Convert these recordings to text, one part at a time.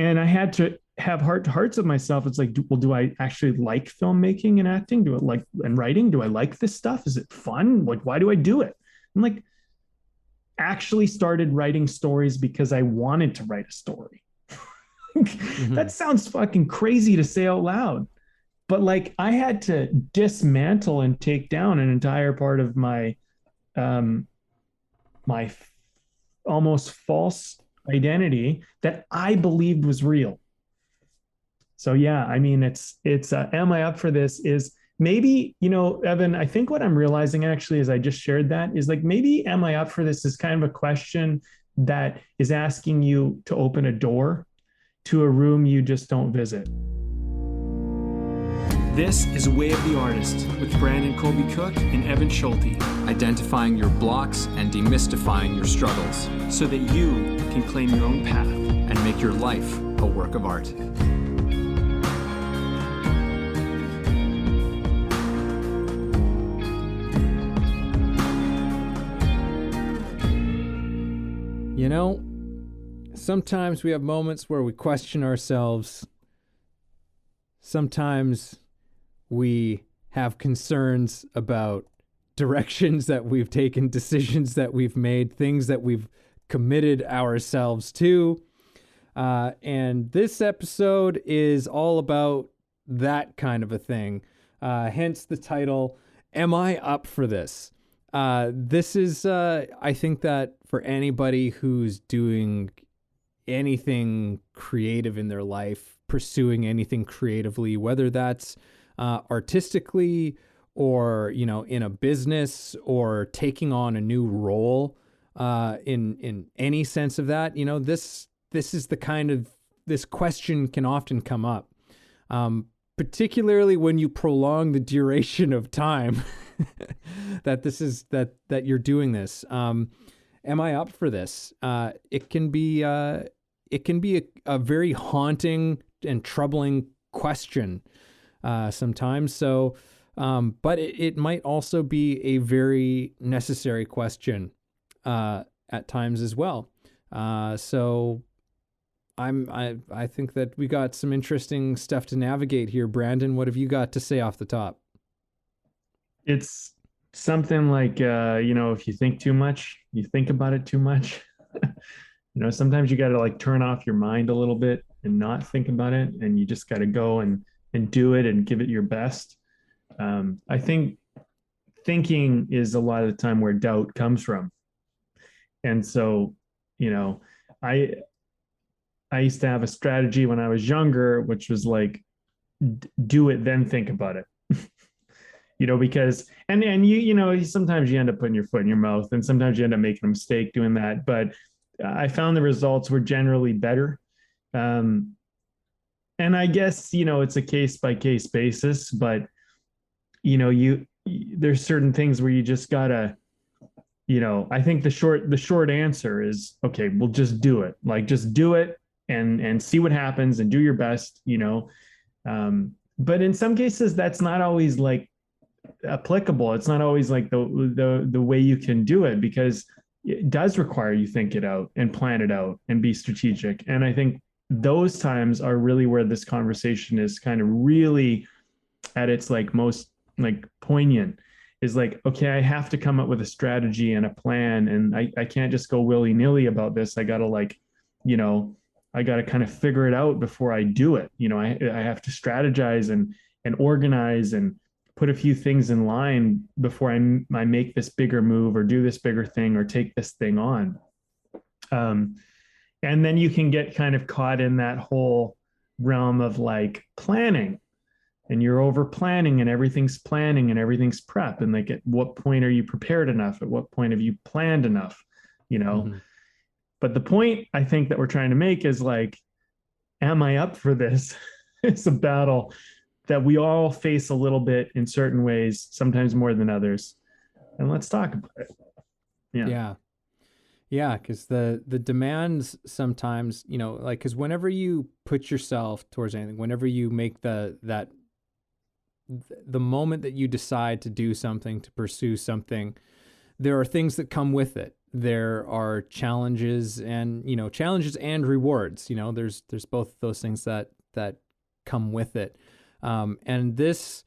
And I had to have heart to hearts with myself. It's like, do I actually like filmmaking and acting? Do I like and writing? Do I like this stuff? Is it fun? Like, why do I do it? I'm like, actually started writing stories because I wanted to write a story. That Hmm. sounds fucking crazy to say out loud, but like I had to dismantle and take down an entire part of um my almost false identity that I believed was real. So yeah, I mean, it's am I up for this? Is maybe, Evan, I think what I'm realizing actually as I just shared that is like maybe am I up for this is kind of a question that is asking you to open a door to a room you just don't visit. This is Way of the Artist with Brandon Colby Cook and Evan Schulte, identifying your blocks and demystifying your struggles so that you can claim your own path and make your life a work of art. You know, sometimes we have moments where we question ourselves. Sometimes we have concerns about directions that we've taken, decisions that we've made, things that we've committed ourselves to. And this episode is all about that kind of a thing. Hence the title, Am I Up for This? This is, I think that for anybody who's doing anything creative in their life, pursuing anything creatively, whether that's artistically or, in a business or taking on a new role, in any sense of that, this is the kind of, this question can often come up, particularly when you prolong the duration of time that you're doing this. Am I up for this? It can be a very haunting and troubling question sometimes. So, but it might also be a very necessary question at times as well. So I think that we got some interesting stuff to navigate here. Brandon, what have you got to say off the top? It's something like, if you think too much, you think about it too much. Sometimes you got to like turn off your mind a little bit and not think about it, and you just got to go and do it and give it your best. I think thinking is a lot of the time where doubt comes from, and so you know, I I used to have a strategy when I was younger, which was like do it then think about it. Because and sometimes you end up putting your foot in your mouth, and sometimes you end up making a mistake doing that, but I found the results were generally better. um, and I guess it's a case by case basis, but you there's certain things where you just gotta, I think the short answer is okay, well just do it, like just do it and see what happens and do your best. But in some cases that's not always like applicable. It's not always like the way you can do it, because it does require you think it out and plan it out and be strategic. And I think those times are really where this conversation is kind of really at its like most like poignant, is like, okay, I have to come up with a strategy and a plan, and I can't just go willy-nilly about this. I gotta like, you know, I gotta kind of figure it out before I do it. I have to strategize and organize and put a few things in line before I make this bigger move or do this bigger thing or take this thing on. Um, and then you can get kind of caught in that whole realm of like planning, and you're over planning and everything's prep. And like, at what point are you prepared enough? At what point have you planned enough? You know, Mm-hmm. but the point I think that we're trying to make is like, am I up for this? It's a battle that we all face a little bit in certain ways, sometimes more than others. And let's talk about it. Yeah. Yeah. Yeah, because the demands sometimes, like, because whenever you put yourself towards anything, whenever you make the moment that you decide to do something, to pursue something, there are things that come with it. there are challenges and, challenges and rewards. There's both those things that come with it. And this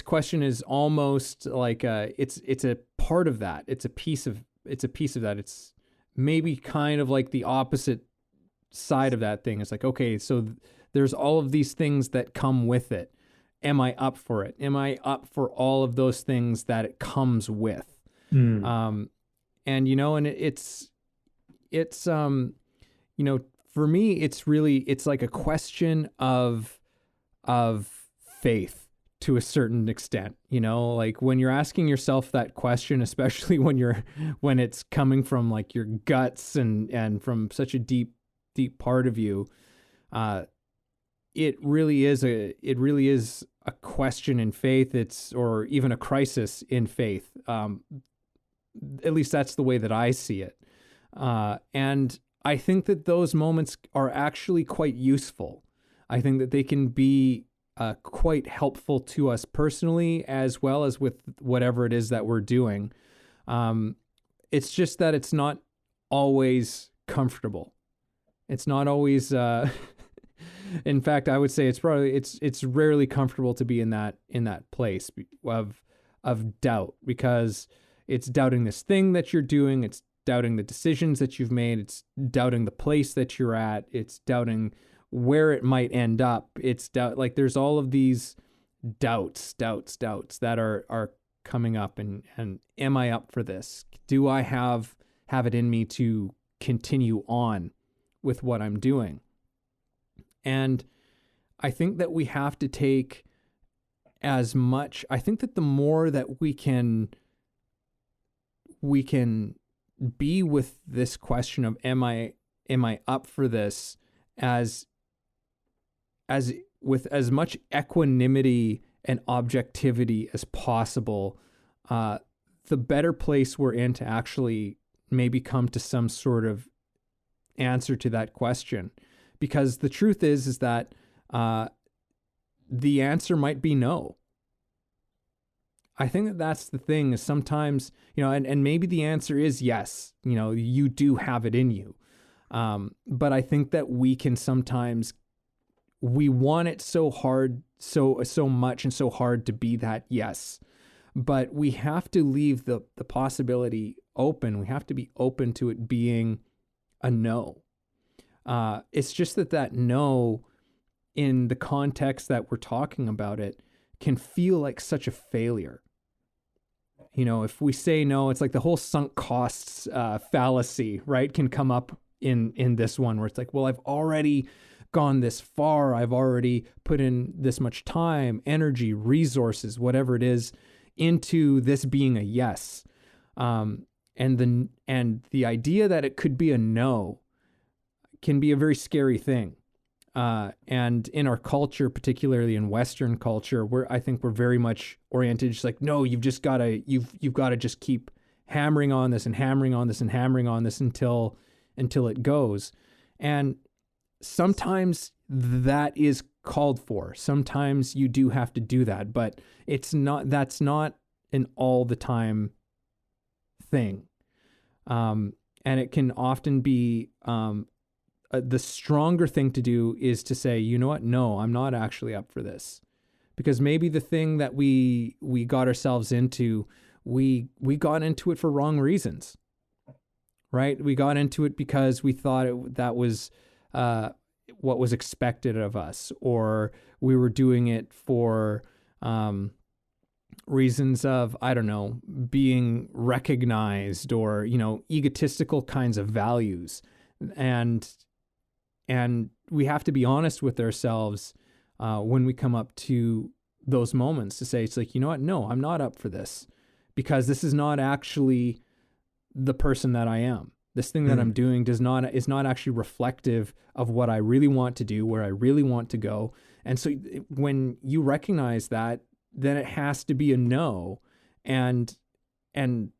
question is almost like it's a part of that. It's a piece of that. It's maybe kind of like the opposite side of that thing. It's like, okay, so there's all of these things that come with it. Am I up for it? Am I up for all of those things that it comes with? And and it's for me, it's like a question of faith to a certain extent. Like when you're asking yourself that question, especially when it's coming from like your guts and from such a deep part of you, it really is a question in faith. Or even a crisis in faith. At least that's the way that I see it. And I think that those moments are actually quite useful. I think that they can be quite helpful to us personally, as well as with whatever it is that we're doing. It's just that it's not always comfortable. It's not always, in fact, I would say it's rarely comfortable to be in that place of doubt, because it's doubting this thing that you're doing. It's doubting the decisions that you've made. It's doubting the place that you're at. It's doubting where it might end up. It's like there's all of these doubts that are coming up, and am I up for this? Do I have it in me to continue on with what I'm doing? And I think that we have to take I think that the more that we can be with this question of am I up for this, as with as much equanimity and objectivity as possible, the better place we're in to actually maybe come to some sort of answer to that question. Because the truth is that the answer might be no. I think that that's the thing, is sometimes, and maybe the answer is yes, you do have it in you. But I think that we can sometimes, we want it so hard, so much and so hard to be that yes, but we have to leave the possibility open. We have to be open to it being a no. It's just that no, in the context that we're talking about it, can feel like such a failure. If we say no, it's like the whole sunk costs fallacy, right, can come up in this one, where it's like, well, I've already gone this far. I've already put in this much time, energy, resources, whatever it is, into this being a yes. And the idea that it could be a no can be a very scary thing. And in our culture, particularly in Western culture, I think we're very much oriented, just like, no, you've got to just keep hammering on this and hammering on this and hammering on this until it goes. And sometimes that is called for. Sometimes you do have to do that, but that's not an all the time thing. And it can often be, the stronger thing to do is to say, you know what? No, I'm not actually up for this. Because maybe the thing that we got ourselves into, we got into it for wrong reasons, right? We got into it because we thought that was what was expected of us, or we were doing it for reasons of, I don't know, being recognized, or, egotistical kinds of values. And we have to be honest with ourselves when we come up to those moments, to say, it's like, you know what? No, I'm not up for this, because this is not actually the person that I am. This thing that I'm doing is not actually reflective of what I really want to do, where I really want to go. And so when you recognize that, then it has to be a no, and in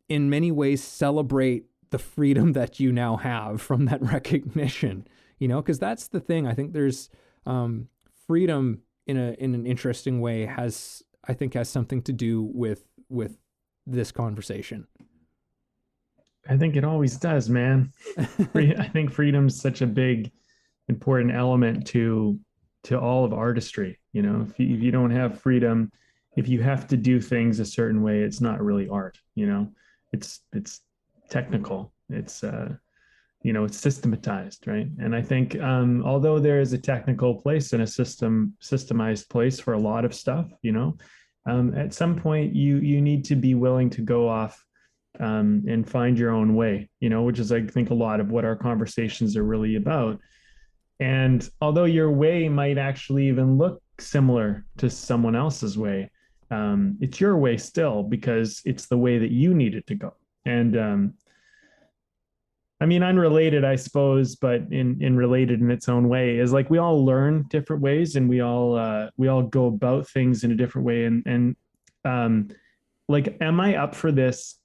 many ways celebrate the freedom that you now have from that recognition, because that's the thing. I think there's freedom in an interesting way has something to do with this conversation. I think it always does, man. I think freedom's such a big, important element to all of artistry. If you don't have freedom, if you have to do things a certain way, it's not really art. It's technical. It's systematized, right? And I think although there is a technical place and a systemized place for a lot of stuff, at some point you need to be willing to go off and find your own way, which is, I think, a lot of what our conversations are really about. And although your way might actually even look similar to someone else's way, it's your way still because it's the way that you need it to go. And I mean, unrelated, I suppose, but in related in its own way, is like we all learn different ways, and we all go about things in a different way. And like, am I up for this?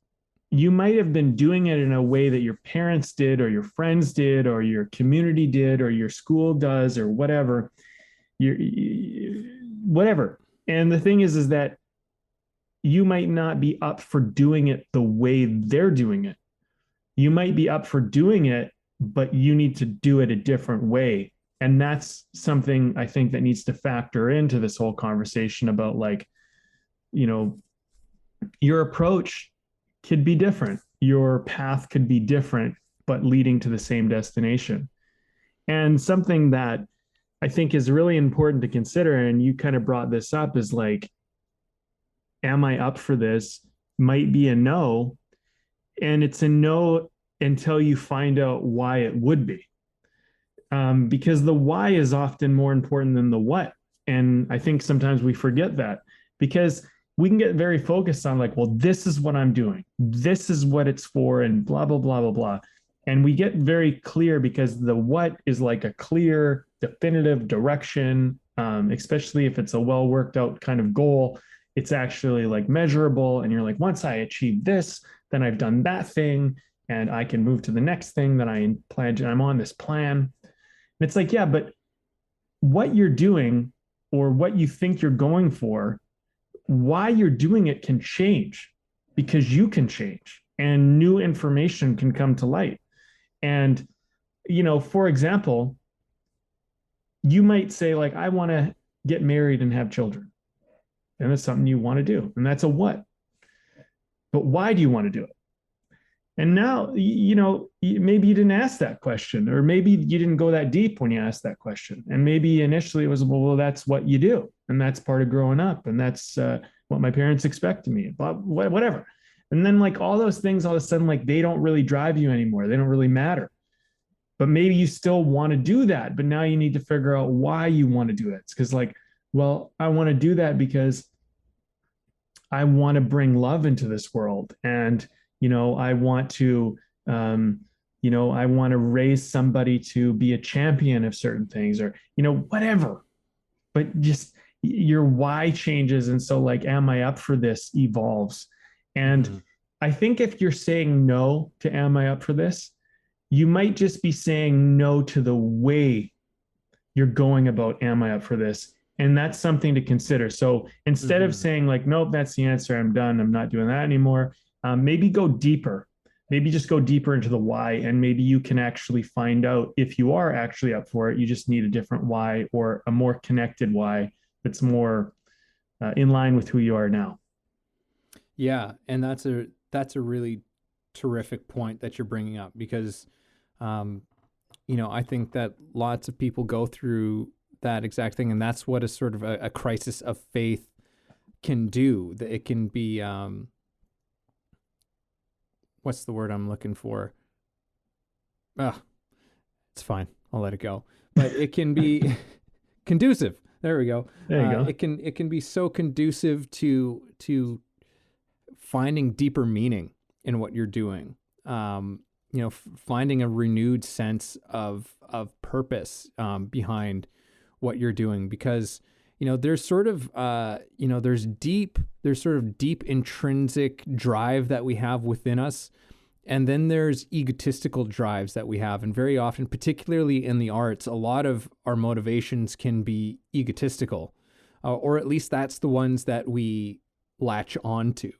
You might have been doing it in a way that your parents did, or your friends did, or your community did, or your school does, or whatever. Whatever. And the thing is that you might not be up for doing it the way they're doing it. You might be up for doing it, but you need to do it a different way. And that's something I think that needs to factor into this whole conversation about, like, your approach could be different. Your path could be different, but leading to the same destination. And something that I think is really important to consider, and you kind of brought this up, is like, am I up for this? Might be a no. And it's a no until you find out why it would be. Because the why is often more important than the what. And I think sometimes we forget that, because we can get very focused on, like, well, this is what I'm doing. This is what it's for, and blah, blah, blah, blah, blah. And we get very clear because the what is like a clear, definitive direction, especially if it's a well worked out kind of goal. It's actually like measurable. And you're like, once I achieve this, then I've done that thing, and I can move to the next thing that I plan to, I'm on this plan. And it's like, yeah, but what you're doing, or what you think you're going for, why you're doing it can change, because you can change and new information can come to light. And, for example, you might say, like, I want to get married and have children. And that's something you want to do. And that's a what. But why do you want to do it? And now, maybe you didn't ask that question, or maybe you didn't go that deep when you asked that question. And maybe initially it was, well, that's what you do. And that's part of growing up. And that's what my parents expect of me, whatever. And then, like, all those things, all of a sudden, like, they don't really drive you anymore. They don't really matter. But maybe you still want to do that. But now you need to figure out why you want to do it. It's because, like, well, I want to do that because I want to bring love into this world. And, I want to, I want to raise somebody to be a champion of certain things, or, whatever. But just your why changes. And so, like, am I up for this evolves. And I think if you're saying no to am I up for this, you might just be saying no to the way you're going about am I up for this. And that's something to consider. So instead of saying, like, nope, that's the answer, I'm done, I'm not doing that anymore, maybe go deeper. Maybe just go deeper into the why, and maybe you can actually find out if you are actually up for it. You just need a different why, or a more connected why that's more in line with who you are now. Yeah, and that's a really terrific point that you're bringing up, because I think that lots of people go through that exact thing, and that's what a sort of a crisis of faith can do. That it can be what's the word I'm looking for? It's fine. I'll let it go. But it can be conducive. There we go. There you go. It can be so conducive to finding deeper meaning in what you're doing. Finding a renewed sense of purpose behind what you're doing, because there's sort of there's sort of deep intrinsic drive that we have within us, and then there's egotistical drives that we have. And very often, particularly in the arts, a lot of our motivations can be egotistical, or at least that's the ones that we latch on to.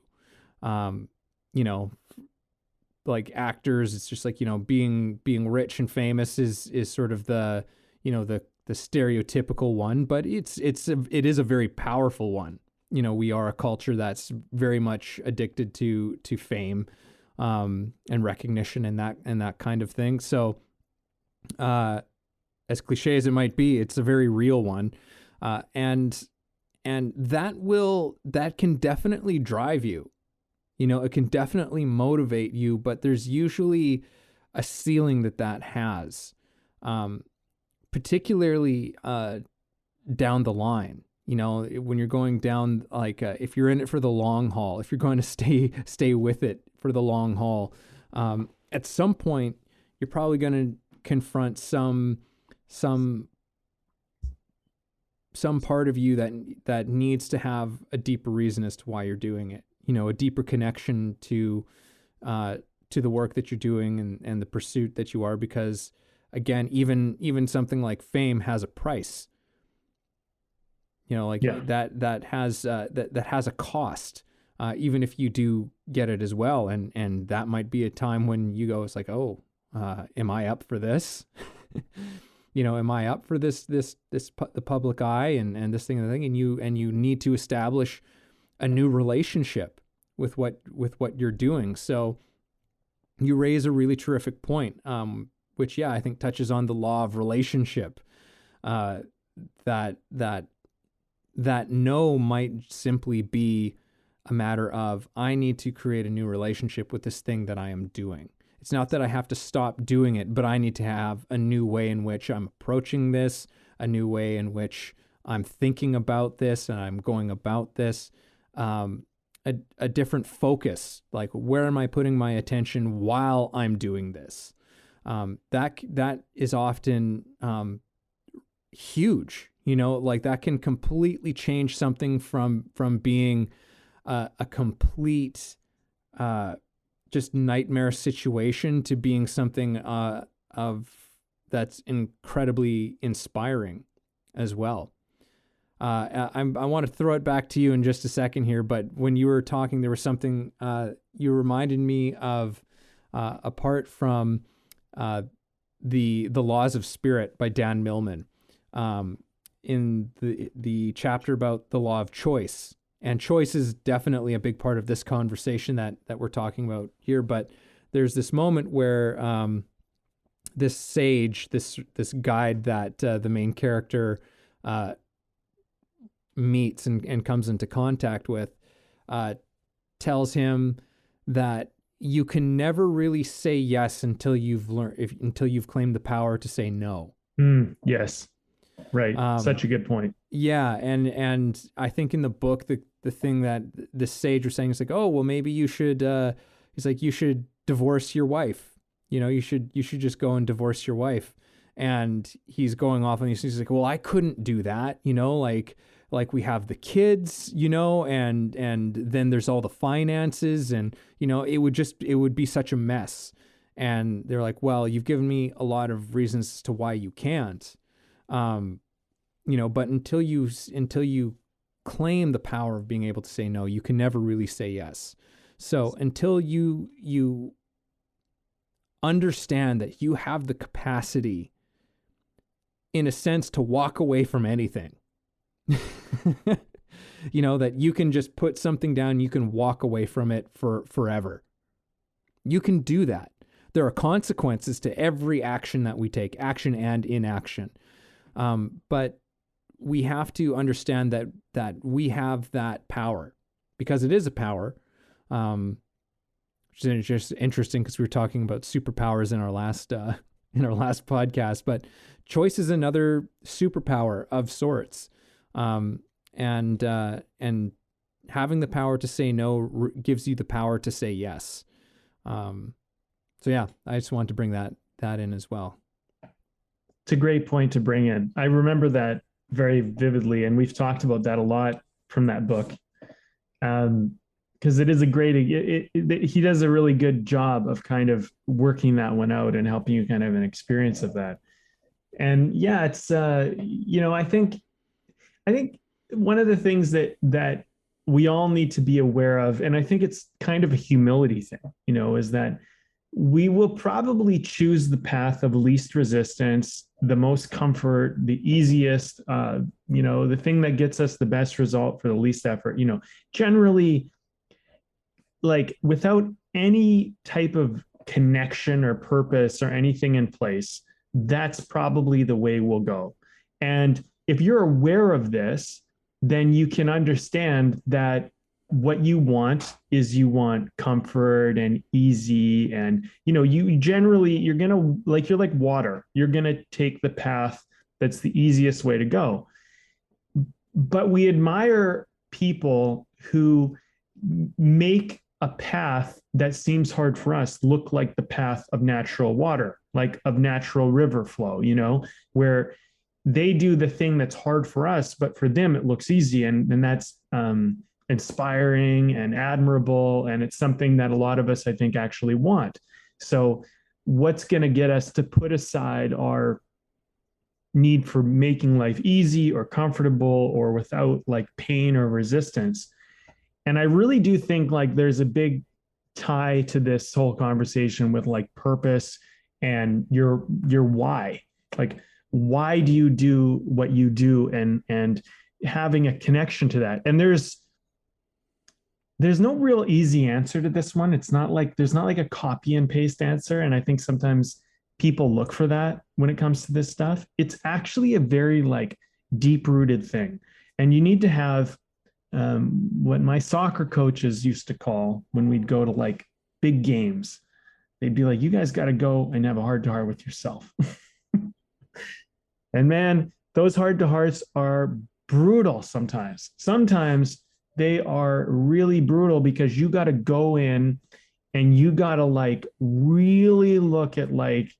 like actors, it's just like, you know, being rich and famous is sort of the, you know, the stereotypical one, but it is a very powerful one. You know, we are a culture that's very much addicted to fame, and recognition and that kind of thing. So, as cliche as it might be, it's a very real one, and that can definitely drive you. You know, it can definitely motivate you, but there's usually a ceiling that has, particularly down the line. You know, when you're going down, like if you're in it for the long haul, if you're going to stay with it for the long haul, at some point you're probably going to confront some part of you that needs to have a deeper reason as to why you're doing it. You know, a deeper connection to the work that you're doing and the pursuit that you are, because again, even something like fame has a price. You know, like that has a cost, even if you do get it as well. And that might be a time when you go, it's like, oh, am I up for this? You know, am I up for the public eye and this thing and the thing? And you need to establish a new relationship with what you're doing. So you raise a really terrific point, which I think touches on the law of relationship. That no might simply be a matter of, I need to create a new relationship with this thing that I am doing. It's not that I have to stop doing it, but I need to have a new way in which I'm approaching this, a new way in which I'm thinking about this and I'm going about this, a different focus. Like, where am I putting my attention while I'm doing this? That is often huge. You know, like that can completely change something from being a complete just nightmare situation to being something that's incredibly inspiring as well. I want to throw it back to you in just a second here, but when you were talking, there was something you reminded me of, apart from the Laws of Spirit by Dan Millman. In the chapter about the law of choice, and choice is definitely a big part of this conversation that we're talking about here. But there's this moment where this sage, this guide that the main character meets and comes into contact with, tells him that you can never really say yes until you've claimed the power to say no. Yes. Right. Such a good point. Yeah. And I think in the book, the thing that the sage was saying is like, oh, well, maybe you should, he's like, you should divorce your wife. You know, you should just go and divorce your wife. And he's going off and he's like, well, I couldn't do that. You know, like we have the kids, you know, and then there's all the finances, and, you know, it would be such a mess. And they're like, well, you've given me a lot of reasons as to why you can't. You know, but until you claim the power of being able to say no, you can never really say yes. So until you understand that you have the capacity, in a sense, to walk away from anything, you know, that you can just put something down, you can walk away from it for forever. You can do that. There are consequences to every action that we take, action and inaction. But we have to understand that we have that power, because it is a power. Which is just interesting because we were talking about superpowers in our last podcast. But choice is another superpower of sorts, and having the power to say no gives you the power to say yes. So yeah, I just wanted to bring that in as well. It's a great point to bring in. I remember that very vividly, and we've talked about that a lot from that book. Because it is he does a really good job of kind of working that one out and helping you kind of an experience of that. And yeah, it's you know, I think one of the things that we all need to be aware of, and I think it's kind of a humility thing, you know, is that we will probably choose the path of least resistance, the most comfort, the easiest, the thing that gets us the best result for the least effort. Generally, like without any type of connection or purpose or anything in place, that's probably the way we'll go. And if you're aware of this, then you can understand that what you want is you want comfort and easy. And you generally, you're like water, you're gonna take the path that's the easiest way to go. But we admire people who make a path that seems hard for us look like the path of natural water, like of natural river flow, where they do the thing that's hard for us, but for them it looks easy. And that's inspiring and admirable. And it's something that a lot of us, I think, actually want. So what's going to get us to put aside our need for making life easy or comfortable or without like pain or resistance? And I really do think like there's a big tie to this whole conversation with like purpose and your why. Like, why do you do what you do, and having a connection to that. And there's no real easy answer to this one. It's not like there's not like a copy and paste answer. And I think sometimes people look for that when it comes to this stuff. It's actually a very like deep rooted thing. And you need to have what my soccer coaches used to call, when we'd go to like big games, they'd be like, you guys got to go and have a heart to heart with yourself. And man, those heart to hearts are brutal sometimes. Sometimes they are really brutal because you got to go in and you got to like really look at like,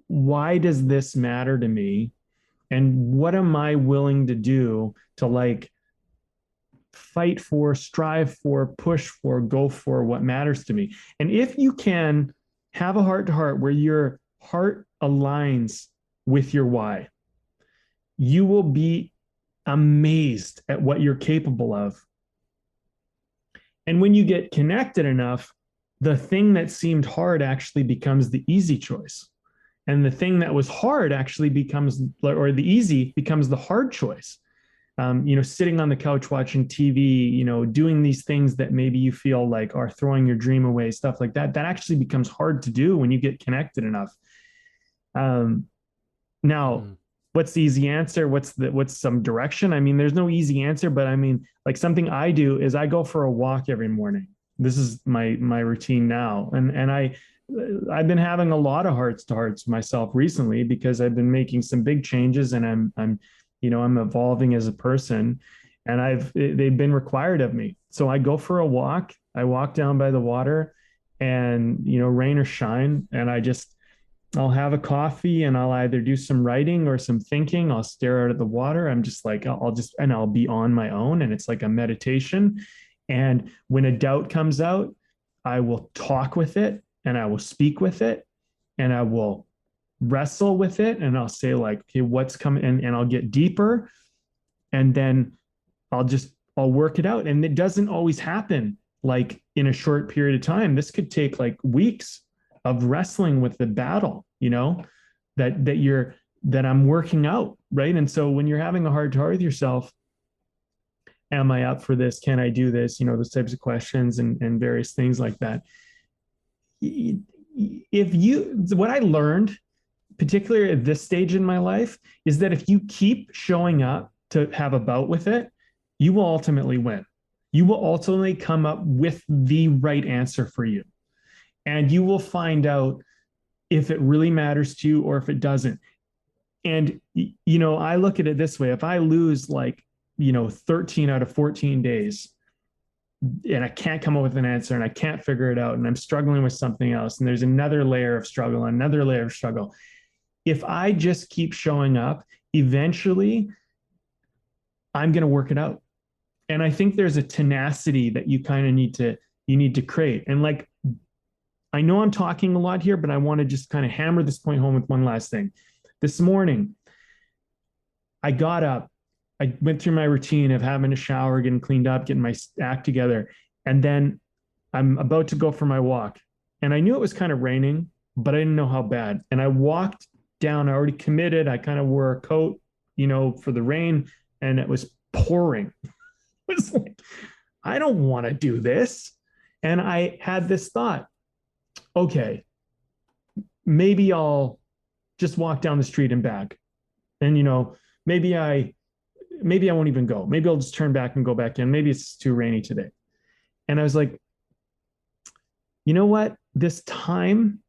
why does this matter to me? And what am I willing to do to like fight for, strive for, push for, go for what matters to me? And if you can have a heart to heart where your heart aligns with your why, you will be amazed at what you're capable of. And when you get connected enough, the thing that seemed hard actually becomes the easy choice. And the thing that was hard actually becomes, or the easy becomes the hard choice. Sitting on the couch watching TV, doing these things that maybe you feel like are throwing your dream away, stuff like that, that actually becomes hard to do when you get connected enough. Now, what's the easy answer? What's some direction? I mean, there's no easy answer, but I mean, like something I do is I go for a walk every morning. This is my routine now. And I've been having a lot of hearts to hearts myself recently because I've been making some big changes, and I'm evolving as a person, and they've been required of me. So I go for a walk. I walk down by the water, and rain or shine, and I'll have a coffee and I'll either do some writing or some thinking. I'll stare out at the water. I'm just like, I'll be on my own, and it's like a meditation. And when a doubt comes out, I will talk with it, and I will speak with it, and I will wrestle with it. And I'll say like, okay, what's coming? And I'll get deeper, and then I'll work it out. And it doesn't always happen like in a short period of time. This could take like weeks of wrestling with the battle, that I'm working out, right? And so when you're having a heart to heart with yourself, am I up for this? Can I do this? Those types of questions and various things like that. What I learned, particularly at this stage in my life, is that if you keep showing up to have a bout with it, you will ultimately win. You will ultimately come up with the right answer for you. And you will find out if it really matters to you or if it doesn't. And, I look at it this way. If I lose 13 out of 14 days, and I can't come up with an answer, and I can't figure it out, and I'm struggling with something else, and there's another layer of struggle, another layer of struggle. If I just keep showing up, eventually I'm going to work it out. And I think there's a tenacity that you kind of need to create. And like, I know I'm talking a lot here, but I want to just kind of hammer this point home with one last thing. This morning, I got up, I went through my routine of having a shower, getting cleaned up, getting my act together. And then I'm about to go for my walk. And I knew it was kind of raining, but I didn't know how bad. And I walked down, I already committed. I kind of wore a coat, for the rain, and it was pouring. It was like, I don't want to do this. And I had this thought, okay, maybe I'll just walk down the street and back. And maybe I won't even go. Maybe I'll just turn back and go back in. Maybe it's too rainy today. And I was like, you know what? This time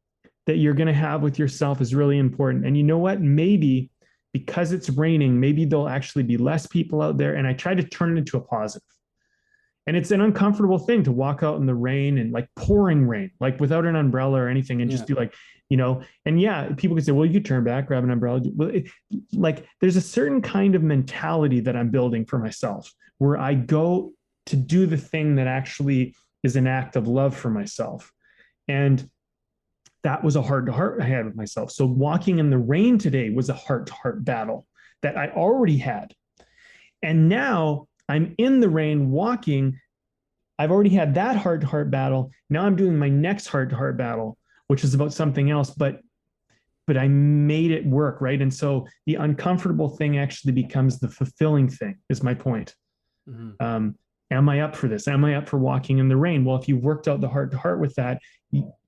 that you're going to have with yourself is really important. And you know what? Maybe because it's raining, maybe there'll actually be less people out there. And I try to turn it into a positive. And it's an uncomfortable thing to walk out in the rain and like pouring rain, like without an umbrella or anything, and just be like, and yeah, people can say, well, you could turn back, grab an umbrella. Well, like there's a certain kind of mentality that I'm building for myself where I go to do the thing that actually is an act of love for myself. And that was a heart to heart I had with myself. So walking in the rain today was a heart to heart battle that I already had. And now I'm in the rain walking. I've already had that heart to heart battle. Now I'm doing my next heart to heart battle, which is about something else, but I made it work, right? And so the uncomfortable thing actually becomes the fulfilling thing, is my point. Mm-hmm. Am I up for this? Am I up for walking in the rain? Well, if you've worked out the heart to heart with that,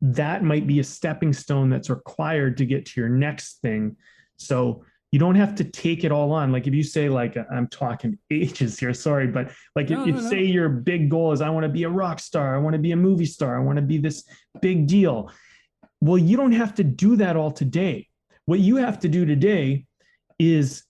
that might be a stepping stone that's required to get to your next thing. So you don't have to take it all on. Like if you say, like, I'm talking ages here, sorry, but like if say your big goal is, I want to be a rock star, I want to be a movie star, I want to be this big deal. Well, you don't have to do that all today. What you have to do today is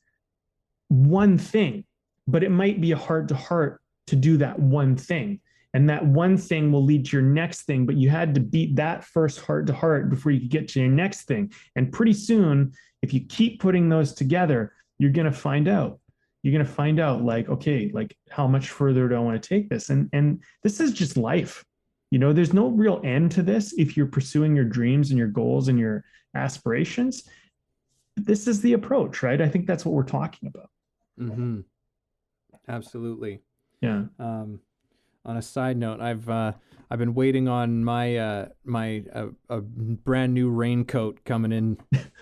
one thing, but it might be a heart to heart to do that one thing. And that one thing will lead to your next thing, but you had to beat that first heart to heart before you could get to your next thing. And pretty soon, if you keep putting those together, you're going to find out. You're going to find out, like, okay, like how much further do I want to take this? And this is just life. There's no real end to this if you're pursuing your dreams and your goals and your aspirations. This is the approach, right? I think that's what we're talking about. Mm-hmm. Absolutely. Yeah. On a side note, I've been waiting on my a brand new raincoat coming in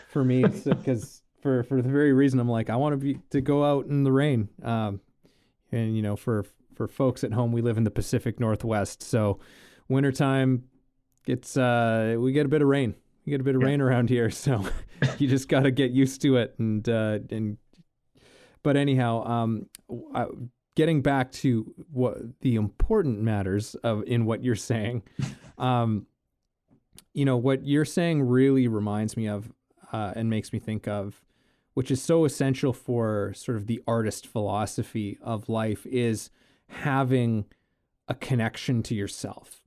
for me, because for the very reason I'm like, I want to go out in the rain. And for folks at home, we live in the Pacific Northwest, so wintertime, it's we get a bit of rain. We get a bit of rain around here, so you just got to get used to it. But anyhow, getting back to what the important matters in what you're saying, what you're saying really reminds me of and makes me think of, which is so essential for sort of the artist philosophy of life, is having a connection to yourself.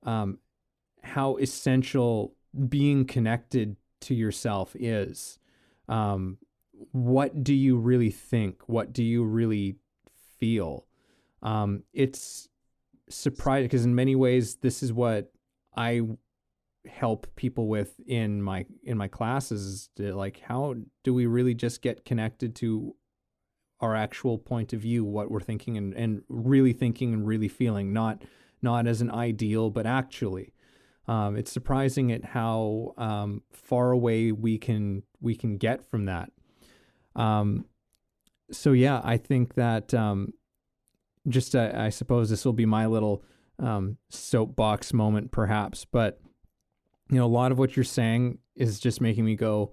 How essential being connected to yourself is. What do you really think? What do you really feel? It's surprising, because in many ways this is what I help people with in my classes, is to, like, how do we really just get connected to our actual point of view, what we're thinking and really thinking and really feeling, not as an ideal, but actually. It's surprising at how far away we can get from that. So yeah, I think that I suppose this will be my little soapbox moment, perhaps, but a lot of what you're saying is just making me go,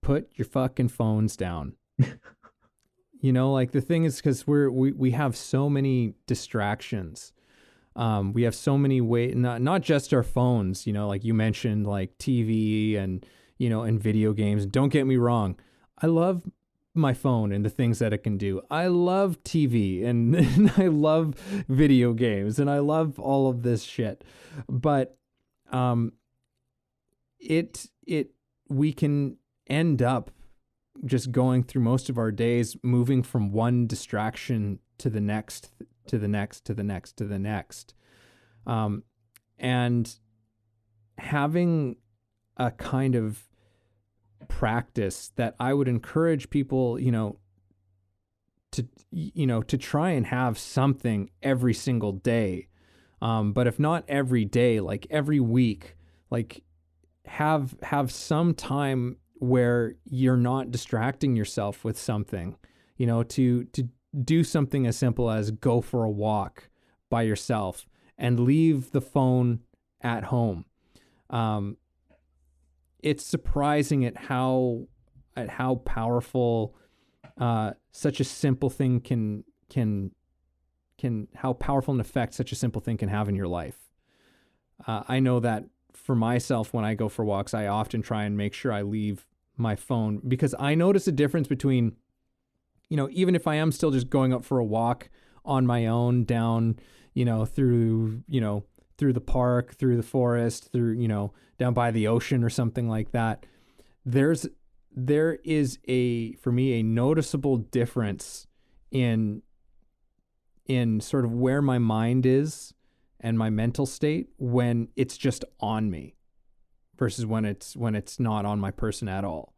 put your fucking phones down. Like the thing is, because we have so many distractions. We have so many ways, not just our phones, like you mentioned, like TV and video games. Don't get me wrong, I love my phone and the things that it can do. I love TV and I love video games and I love all of this shit. But we can end up just going through most of our days moving from one distraction to the next, to the next, to the next, to the next. And having a kind of practice that I would encourage people, to try and have something every single day, But if not every day, like every week, like have some time where you're not distracting yourself with something, to do something as simple as go for a walk by yourself and leave the phone at home. It's surprising at how powerful such a simple thing can how powerful an effect such a simple thing can have in your life. I know that for myself, when I go for walks, I often try and make sure I leave my phone, because I notice a difference between, even if I am still just going up for a walk on my own down, through the park, through the forest, through, down by the ocean or something like that. There is for me, a noticeable difference in sort of where my mind is and my mental state when it's just on me versus when it's not on my person at all.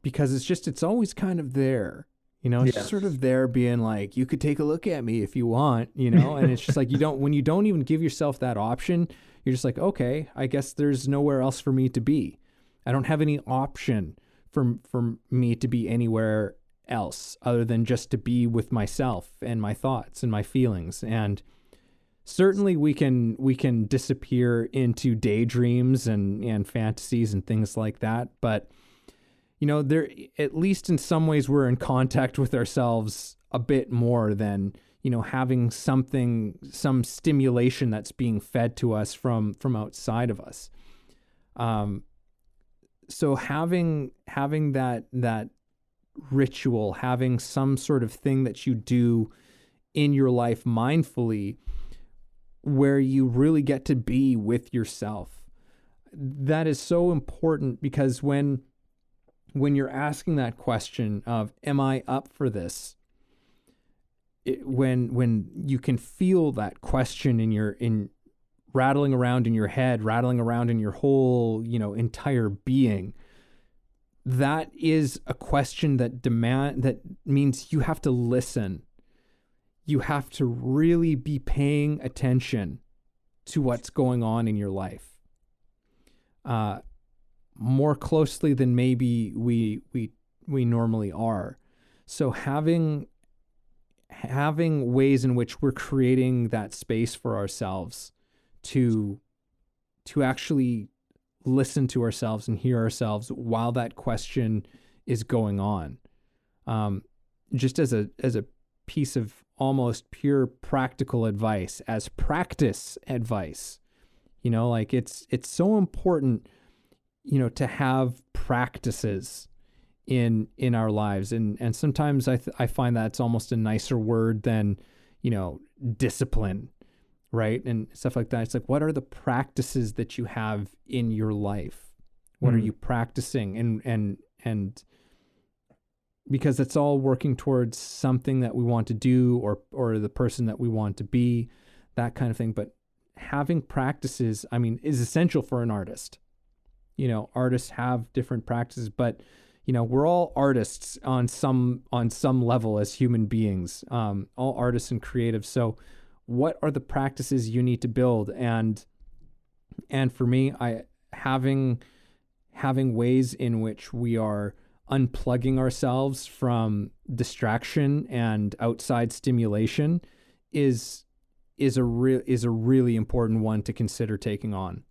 Because it's always kind of there, it's just sort of there being like, you could take a look at me if you want, and it's just like, when you don't even give yourself that option, you're just like, okay, I guess there's nowhere else for me to be. I don't have any option for me to be anywhere else other than just to be with myself and my thoughts and my feelings. And certainly we can disappear into daydreams and fantasies and things like that. But, there, at least in some ways, we're in contact with ourselves a bit more than, having some stimulation that's being fed to us from outside of us. So having that ritual, having some sort of thing that you do in your life mindfully, where you really get to be with yourself, that is so important, because when you're asking that question of, am I up for this? When you can feel that question in rattling around in your head, rattling around in your whole, entire being, that is a question that means you have to listen. You have to really be paying attention to what's going on in your life. More closely than maybe we normally are. So having ways in which we're creating that space for ourselves to actually listen to ourselves and hear ourselves while that question is going on. Just as a piece of almost pure practical advice, as practice advice, like it's so important, to have practices in our lives. And sometimes I find that's almost a nicer word than, discipline, right? And stuff like that. It's like, what are the practices that you have in your life? What are you practicing? And because it's all working towards something that we want to do, or the person that we want to be, that kind of thing. But having practices, is essential for an artist. Artists have different practices, but we're all artists on some level as human beings, all artists and creatives. So what are the practices you need to build? And for me, having ways in which we are unplugging ourselves from distraction and outside stimulation is a really important one to consider taking on.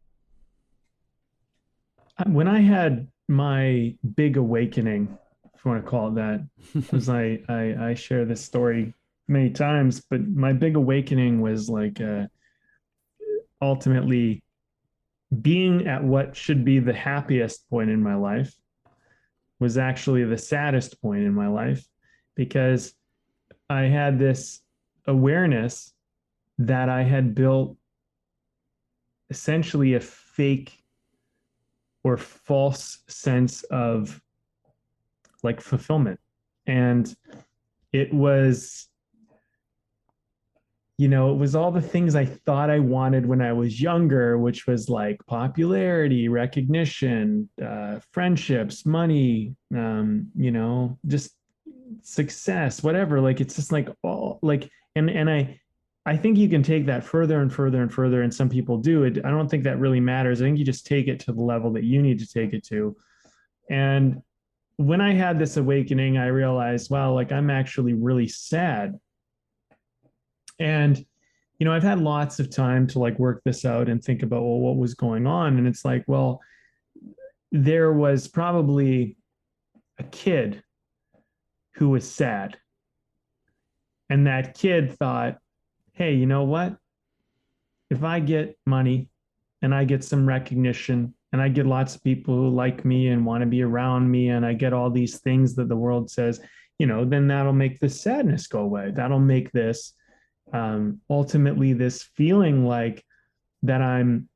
When I had my big awakening, if you want to call it that, because I share this story many times, but my big awakening was like ultimately being at what should be the happiest point in my life was actually the saddest point in my life, because I had this awareness that I had built essentially a fake or false sense of like fulfillment. And it was, it was all the things I thought I wanted when I was younger, which was like popularity, recognition, friendships, money, just success, whatever. Like, it's just like all like, and I think you can take that further and further and further, and some people do it. I don't think that really matters. I think you just take it to the level that you need to take it to. And when I had this awakening, I realized, wow, like I'm actually really sad. And, you know, I've had lots of time to like work this out and think about, well, what was going on? And it's like, well, there was probably a kid who was sad. And that kid thought, hey, you know what? If I get money and I get some recognition and I get lots of people who like me and want to be around me and I get all these things that the world says, you know, then that'll make this sadness go away. That'll make this ultimately this feeling like that I'm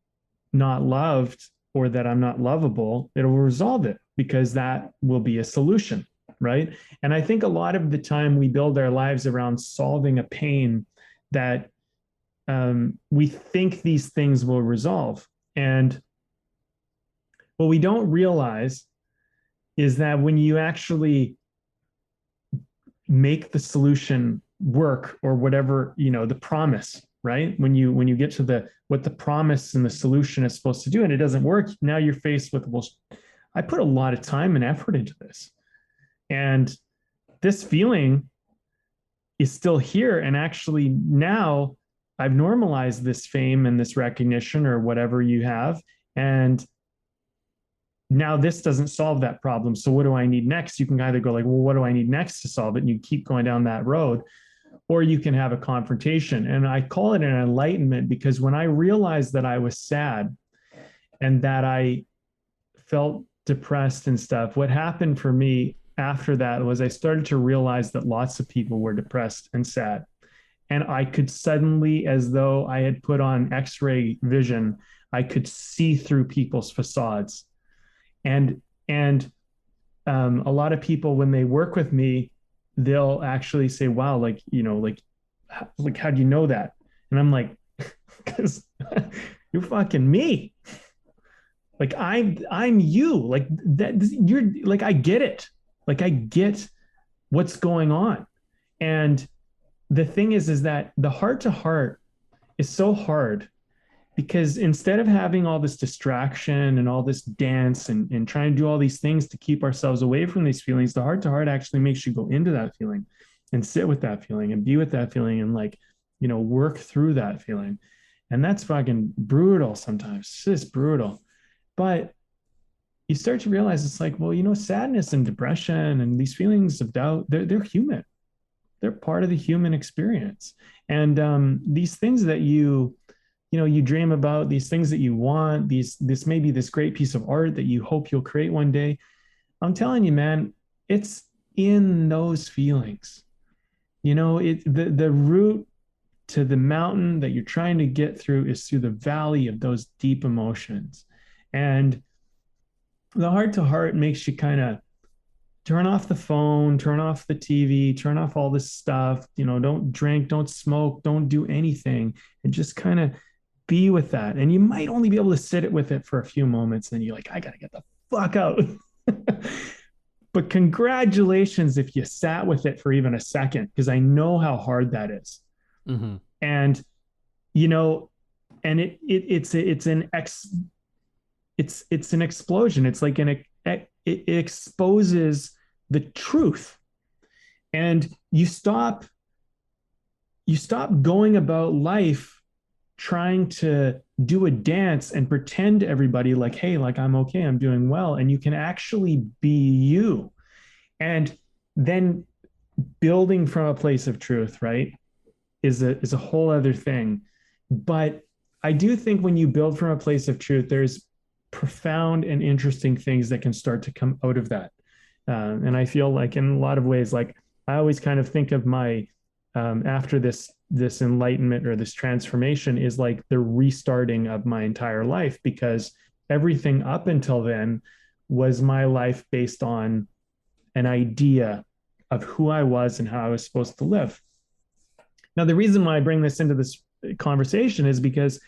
not loved or that I'm not lovable. It'll resolve it because that will be a solution, right? And I think a lot of the time we build our lives around solving a pain that we think these things will resolve. And what we don't realize is that when you actually make the solution work, or whatever, you know, the promise, right? When you get to the what the promise and the solution is supposed to do and it doesn't work, now you're faced with, well, I put a lot of time and effort into this. And this feeling is still here. And actually now I've normalized this fame and this recognition or whatever you have. And now this doesn't solve that problem. So what do I need next? You can either go like, well, what do I need next to solve it? And you keep going down that road, or you can have a confrontation. And I call it an enlightenment because when I realized that I was sad and that I felt depressed and stuff, what happened for me after that was I started to realize that lots of people were depressed and sad. And I could suddenly, as though I had put on X-ray vision, I could see through people's facades. And a lot of people, when they work with me, they'll actually say, wow, like, you know, like how do you know that? And I'm like, because you're fucking me. Like I'm you. Like that, you're like, I get it. Like I get what's going on. And the thing is that the heart to heart is so hard, because instead of having all this distraction and all this dance and trying to do all these things to keep ourselves away from these feelings, the heart to heart actually makes you go into that feeling and sit with that feeling and be with that feeling and, like, you know, work through that feeling. And that's fucking brutal sometimes. It's just brutal. But you start to realize it's like, well, you know, sadness and depression and these feelings of doubt, they're human. They're part of the human experience. And these things that you dream about, these things that you want, this may be this great piece of art that you hope you'll create one day. I'm telling you, man, it's in those feelings. You know, the route to the mountain that you're trying to get through is through the valley of those deep emotions. And the heart to heart makes you kind of turn off the phone, turn off the TV, turn off all this stuff, you know, don't drink, don't smoke, don't do anything, and just kind of be with that. And you might only be able to sit with it for a few moments. And you're like, I got to get the fuck out. But congratulations if you sat with it for even a second, because I know how hard that is. Mm-hmm. And, you know, and it's an explosion. It's like it exposes the truth, and you stop going about life trying to do a dance and pretend to everybody like, hey, like I'm okay, I'm doing well. And you can actually be you. And then building from a place of truth, right, is a whole other thing. But I do think when you build from a place of truth, there's profound and interesting things that can start to come out of that. And I feel like in a lot of ways, like I always kind of think of my, after this enlightenment or this transformation is like the restarting of my entire life, because everything up until then was my life based on an idea of who I was and how I was supposed to live. Now, the reason why I bring this into this conversation is because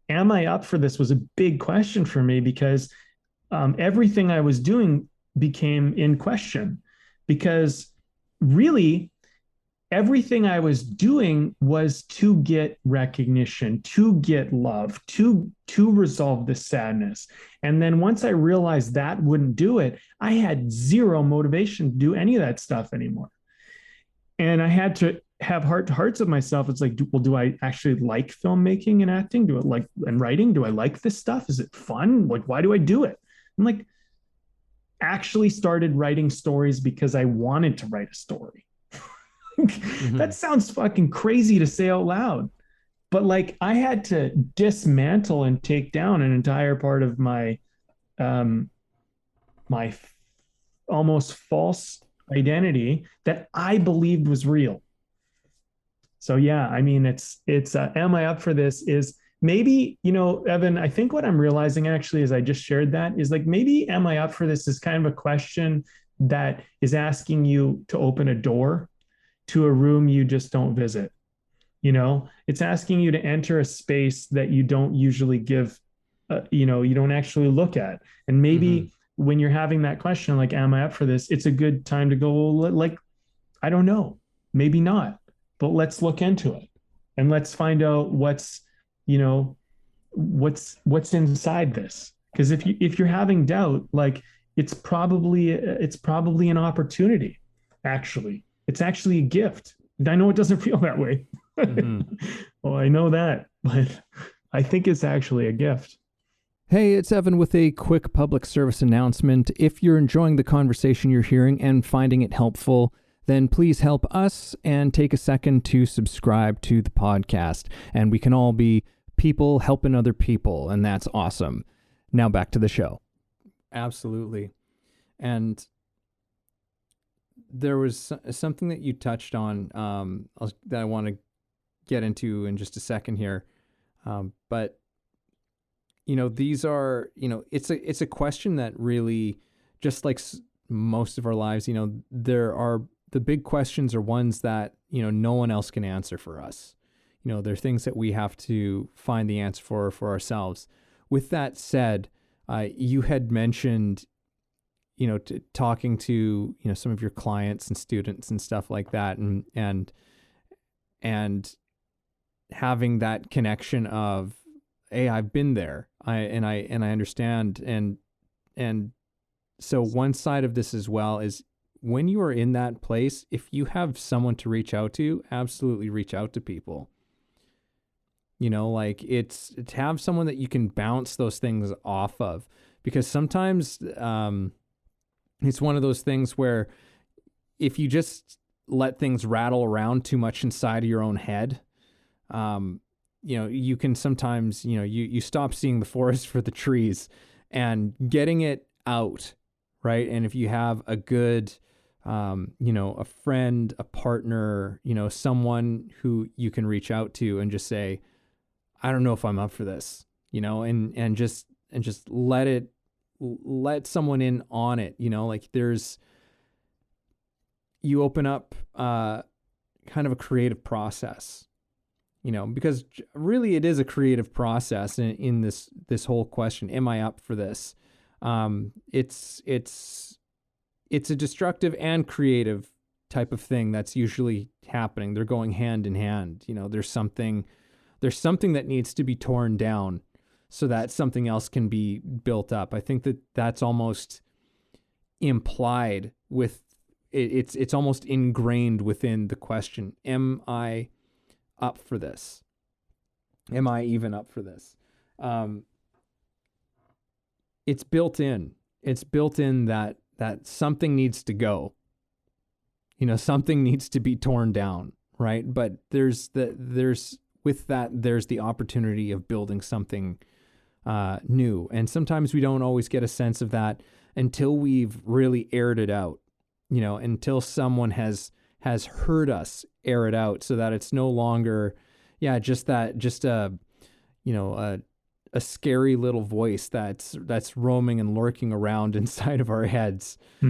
am I up for this was a big question for me, because everything I was doing became in question, because really everything I was doing was to get recognition, to get love, to resolve the sadness. And then once I realized that wouldn't do it, I had zero motivation to do any of that stuff anymore. And I had to have heart to hearts with myself. It's like, do I actually like filmmaking and acting? Do I like and writing? Do I like this stuff? Is it fun? Like, why do I do it? I'm like, actually started writing stories because I wanted to write a story. Mm-hmm. That sounds fucking crazy to say out loud, but like I had to dismantle and take down an entire part of my um my almost false identity that I believed was real. So yeah, I mean, it's am I up for this? Is maybe, Evan, I think what I'm realizing actually as I just shared that is like, maybe am I up for this is kind of a question that is asking you to open a door to a room you just don't visit. It's asking you to enter a space that you don't usually give, you don't actually look at. And maybe when you're having that question, like, am I up for this? It's a good time to go, like, I don't know, maybe not, but let's look into it and let's find out what's inside this. Because if you're having doubt, like, it's probably an opportunity. Actually, it's actually a gift. And I know it doesn't feel that way. Well, I know that, but I think it's actually a gift. Hey, it's Evan with a quick public service announcement. If you're enjoying the conversation you're hearing and finding it helpful, then please help us and take a second to subscribe to the podcast. And we can all be people helping other people, and that's awesome. Now back to the show. Absolutely. And there was something that you touched on that I want to get into in just a second here. But these are, it's a question that really, just like most of our lives, the big questions are ones that, no one else can answer for us. They're things that we have to find the answer for ourselves. With that said, you had mentioned, talking to, some of your clients and students and stuff like that, and having that connection of, hey, I've been there. I understand. And so one side of this as well is when you are in that place, if you have someone to reach out to, absolutely reach out to people. Like it's to have someone that you can bounce those things off of, because sometimes it's one of those things where if you just let things rattle around too much inside of your own head, you can sometimes, you stop seeing the forest for the trees, and getting it out, right? And if you have a good, a friend, a partner, someone who you can reach out to and just say, I don't know if I'm up for this, and just let someone in on it, like you open up, kind of a creative process, because really it is a creative process in this whole question. Am I up for this? It's a destructive and creative type of thing that's usually happening. They're going hand in hand. There's something that needs to be torn down so that something else can be built up. I think that that's almost implied with it. It's almost ingrained within the question. Am I up for this? Am I even up for this? It's built in. It's built in that something needs to go. Something needs to be torn down, right? But there's the opportunity of building something new. And sometimes we don't always get a sense of that until we've really aired it out, until someone has heard us air it out, so that it's no longer, just a scary little voice that's roaming and lurking around inside of our heads. I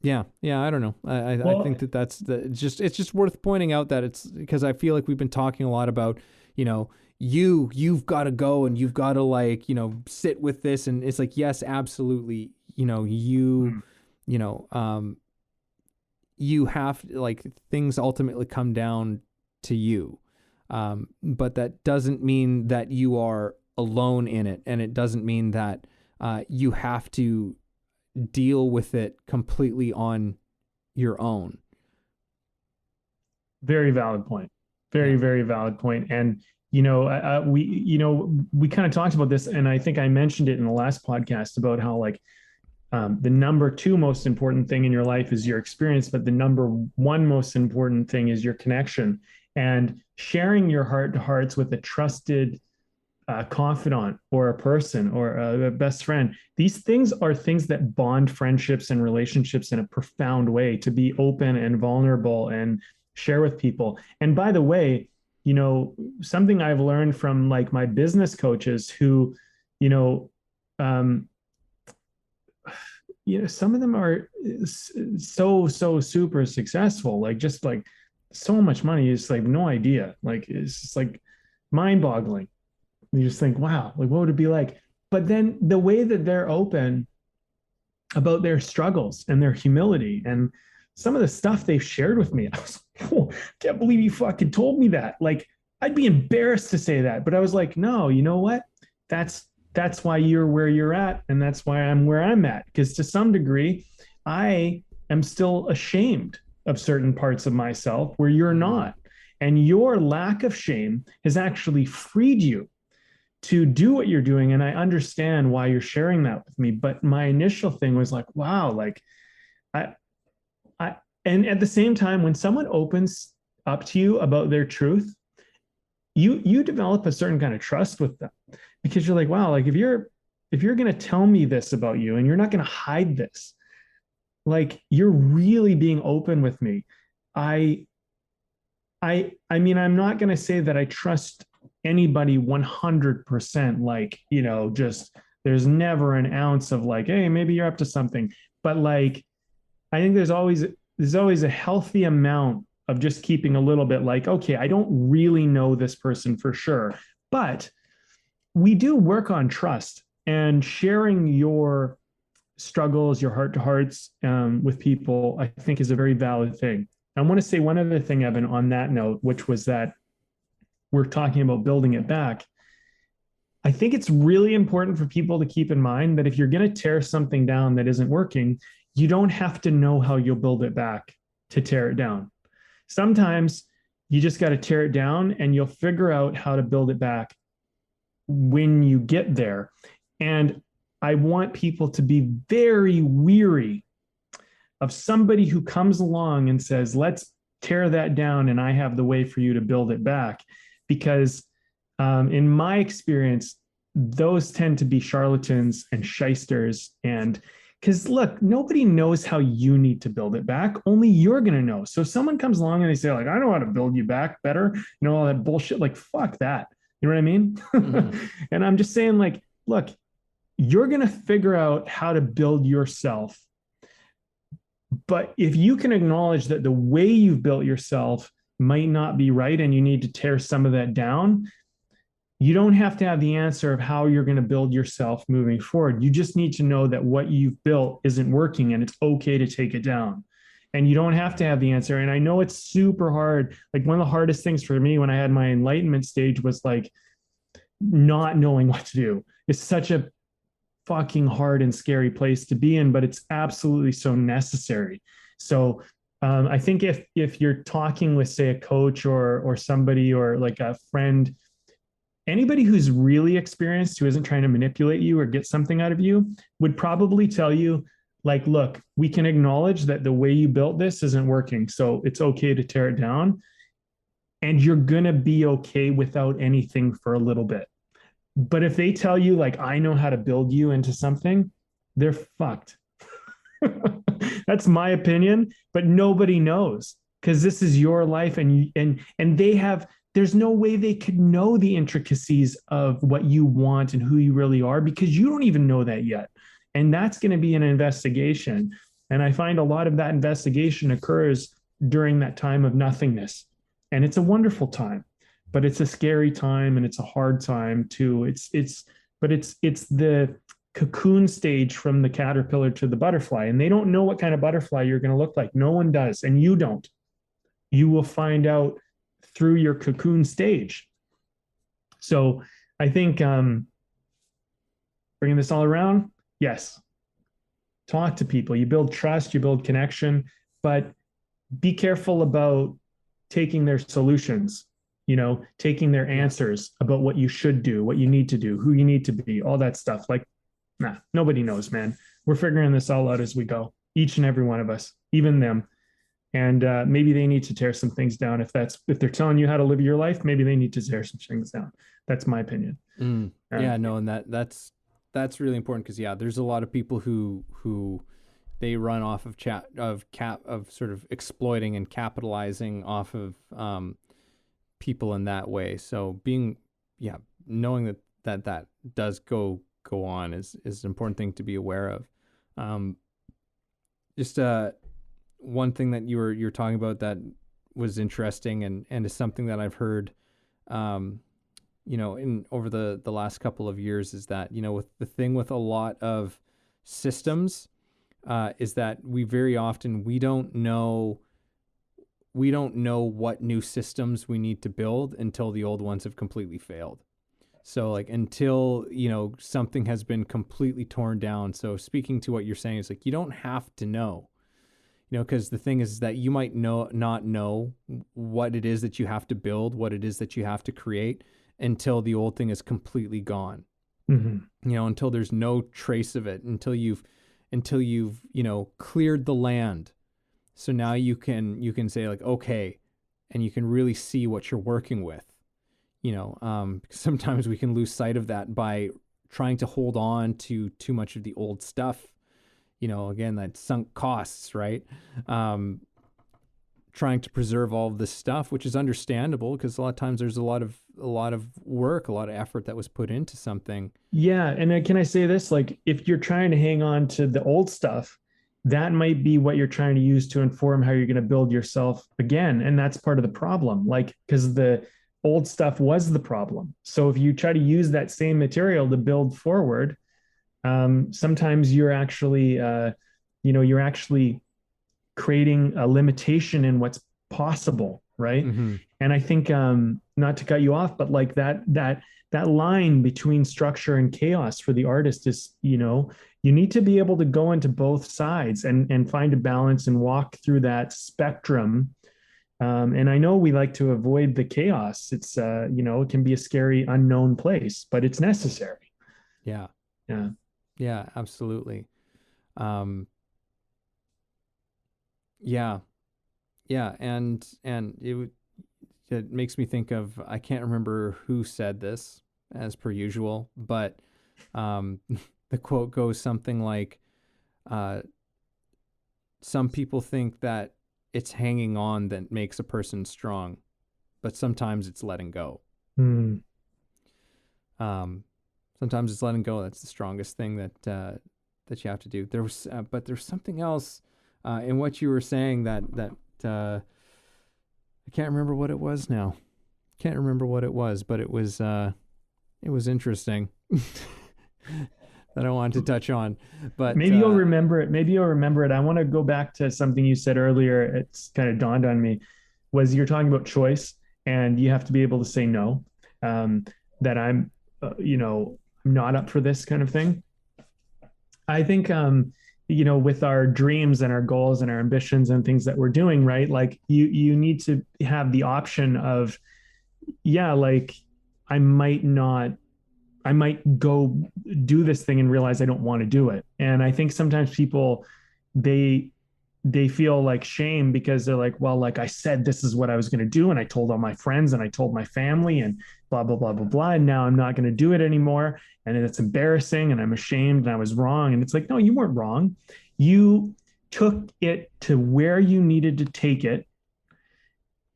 don't know. I think that's it's just worth pointing out that it's because I feel like we've been talking a lot about, you've got to go and you've got to sit with this. And it's like, yes, absolutely. you have, like, things ultimately come down to you. But that doesn't mean that you are alone in it. And it doesn't mean that you have to deal with it completely on your own. Very valid point. Very, very valid point. And, we kind of talked about this, and I think I mentioned it in the last podcast about how, like, the number two most important thing in your life is your experience, but the number one most important thing is your connection. And sharing your heart to hearts with a trusted confidant or a person or a best friend. These things are things that bond friendships and relationships in a profound way, to be open and vulnerable and share with people. And by the way, something I've learned from, like, my business coaches who, um, some of them are so super successful, like, just like so much money, is like no idea. Like, it's just like mind boggling. You just think, wow, like, what would it be like? But then the way that they're open about their struggles and their humility and some of the stuff they've shared with me, I was like, oh, can't believe you fucking told me that. Like, I'd be embarrassed to say that, but I was like, no, you know what? That's why you're where you're at, and that's why I'm where I'm at. Because to some degree, I am still ashamed of certain parts of myself where you're not. And your lack of shame has actually freed you to do what you're doing. And I understand why you're sharing that with me. But my initial thing was like, wow, like, and at the same time, when someone opens up to you about their truth, you develop a certain kind of trust with them, because you're like, wow, like, if you're going to tell me this about you and you're not going to hide this, like, you're really being open with me. I mean, I'm not going to say that I trust anybody 100%, like, just, there's never an ounce of like, hey, maybe you're up to something. But, like, I think there's always a healthy amount of just keeping a little bit, like, okay, I don't really know this person for sure, but we do work on trust, and sharing your struggles, your heart to hearts with people, I think, is a very valid thing. I want to say one other thing, Evan, on that note, which was that we're talking about building it back. I think it's really important for people to keep in mind that if you're going to tear something down that isn't working, you don't have to know how you'll build it back to tear it down. Sometimes you just got to tear it down, and you'll figure out how to build it back when you get there. And I want people to be very weary of somebody who comes along and says, let's tear that down, and I have the way for you to build it back. Because in my experience, those tend to be charlatans and shysters. And because, look, nobody knows how you need to build it back. Only you're going to know. So if someone comes along and they say, like, I know how to build you back better, all that bullshit, like, fuck that. You know what I mean? Mm-hmm. And I'm just saying, like, look, you're going to figure out how to build yourself. But if you can acknowledge that the way you've built yourself might not be right, and you need to tear some of that down, you don't have to have the answer of how you're going to build yourself moving forward. You just need to know that what you've built isn't working, and it's okay to take it down. And you don't have to have the answer. And I know it's super hard. Like, one of the hardest things for me when I had my enlightenment stage was, like, not knowing what to do. It's such a fucking hard and scary place to be in, but it's absolutely so necessary. So I think if you're talking with, say, a coach or somebody, or like a friend, anybody who's really experienced, who isn't trying to manipulate you or get something out of you, would probably tell you, like, look, we can acknowledge that the way you built this isn't working, so it's okay to tear it down, and you're going to be okay without anything for a little bit. But if they tell you, like, I know how to build you into something, they're fucked. That's my opinion, but nobody knows, because this is your life, and there's no way they could know the intricacies of what you want and who you really are, because you don't even know that yet. And that's going to be an investigation. And I find a lot of that investigation occurs during that time of nothingness. And it's a wonderful time, but it's a scary time, and it's a hard time too. It's the cocoon stage from the caterpillar to the butterfly, and they don't know what kind of butterfly you're going to look like. No one does, and you don't. You will find out through your cocoon stage. So I think bringing this all around, yes, talk to people. You build trust, you build connection, but be careful about taking their solutions, taking their answers about what you should do, what you need to do, who you need to be, all that stuff. Like, nah, nobody knows, man. We're figuring this all out as we go, each and every one of us, even them. And maybe they need to tear some things down. If they're telling you how to live your life, maybe they need to tear some things down. That's my opinion. Yeah, no, and that's really important because there's a lot of people who they run off of sort of exploiting and capitalizing off of people in that way. So knowing that does go on is an important thing to be aware of. Just one thing that you're talking about that was interesting and is something that I've heard in over the last couple of years is that, with the thing with a lot of systems, is that we very often, we don't know what new systems we need to build until the old ones have completely failed. So like until, something has been completely torn down. So speaking to what you're saying, is like, you don't have to know, because the thing is that you might not know what it is that you have to build, what it is that you have to create until the old thing is completely gone. Mm-hmm. Until there's no trace of it, until you've cleared the land. So now you can say like, okay, and you can really see what you're working with. Sometimes we can lose sight of that by trying to hold on to too much of the old stuff. Again, that sunk costs, right? Trying to preserve all of this stuff, which is understandable because a lot of times there's a lot of work, a lot of effort that was put into something. Yeah. And can I say this? Like, if you're trying to hang on to the old stuff, that might be what you're trying to use to inform how you're going to build yourself again. And that's part of the problem. Like, because the old stuff was the problem. So if you try to use that same material to build forward, sometimes you're actually, you're actually creating a limitation in what's possible, right? Mm-hmm. And I think, not to cut you off, but like that line between structure and chaos for the artist is, you need to be able to go into both sides and find a balance and walk through that spectrum. And I know we like to avoid the chaos. It's, it can be a scary, unknown place, but it's necessary. Yeah. Yeah. Yeah, absolutely. Yeah. And it makes me think of, I can't remember who said this as per usual, but, the quote goes something like, some people think that it's hanging on that makes a person strong, but sometimes it's letting go. Sometimes it's letting go. That's the strongest thing that you have to do. But there's something else in what you were saying that I can't remember what it was now. Can't remember what it was, but it was interesting that I wanted to touch on. But maybe you'll remember it. I want to go back to something you said earlier. It's kind of dawned on me. Was you're talking about choice, and you have to be able to say no. That I'm, I'm not up for this kind of thing. I think, with our dreams and our goals and our ambitions and things that we're doing, right? Like you need to have the option of, like I might go do this thing and realize I don't want to do it. And I think sometimes people, they feel like shame because they're like, well, like I said, this is what I was going to do. And I told all my friends and I told my family and blah, blah, blah, blah, blah. And now I'm not going to do it anymore. And it's embarrassing and I'm ashamed and I was wrong. And it's like, no, you weren't wrong. You took it to where you needed to take it.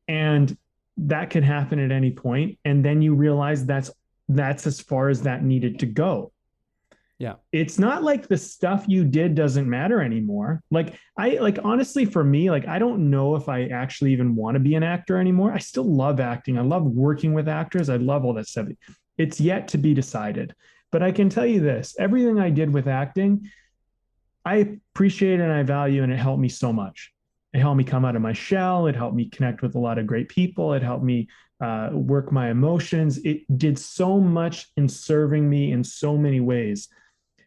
And that could happen at any point. And then you realize that's as far as that needed to go. Yeah. It's not like the stuff you did doesn't matter anymore. Honestly, for me, I don't know if I actually even want to be an actor anymore. I still love acting. I love working with actors. I love all that stuff. It's yet to be decided. But I can tell you this, everything I did with acting, I appreciate and I value, and it helped me so much. It helped me come out of my shell. It helped me connect with a lot of great people. It helped me work my emotions. It did so much in serving me in so many ways.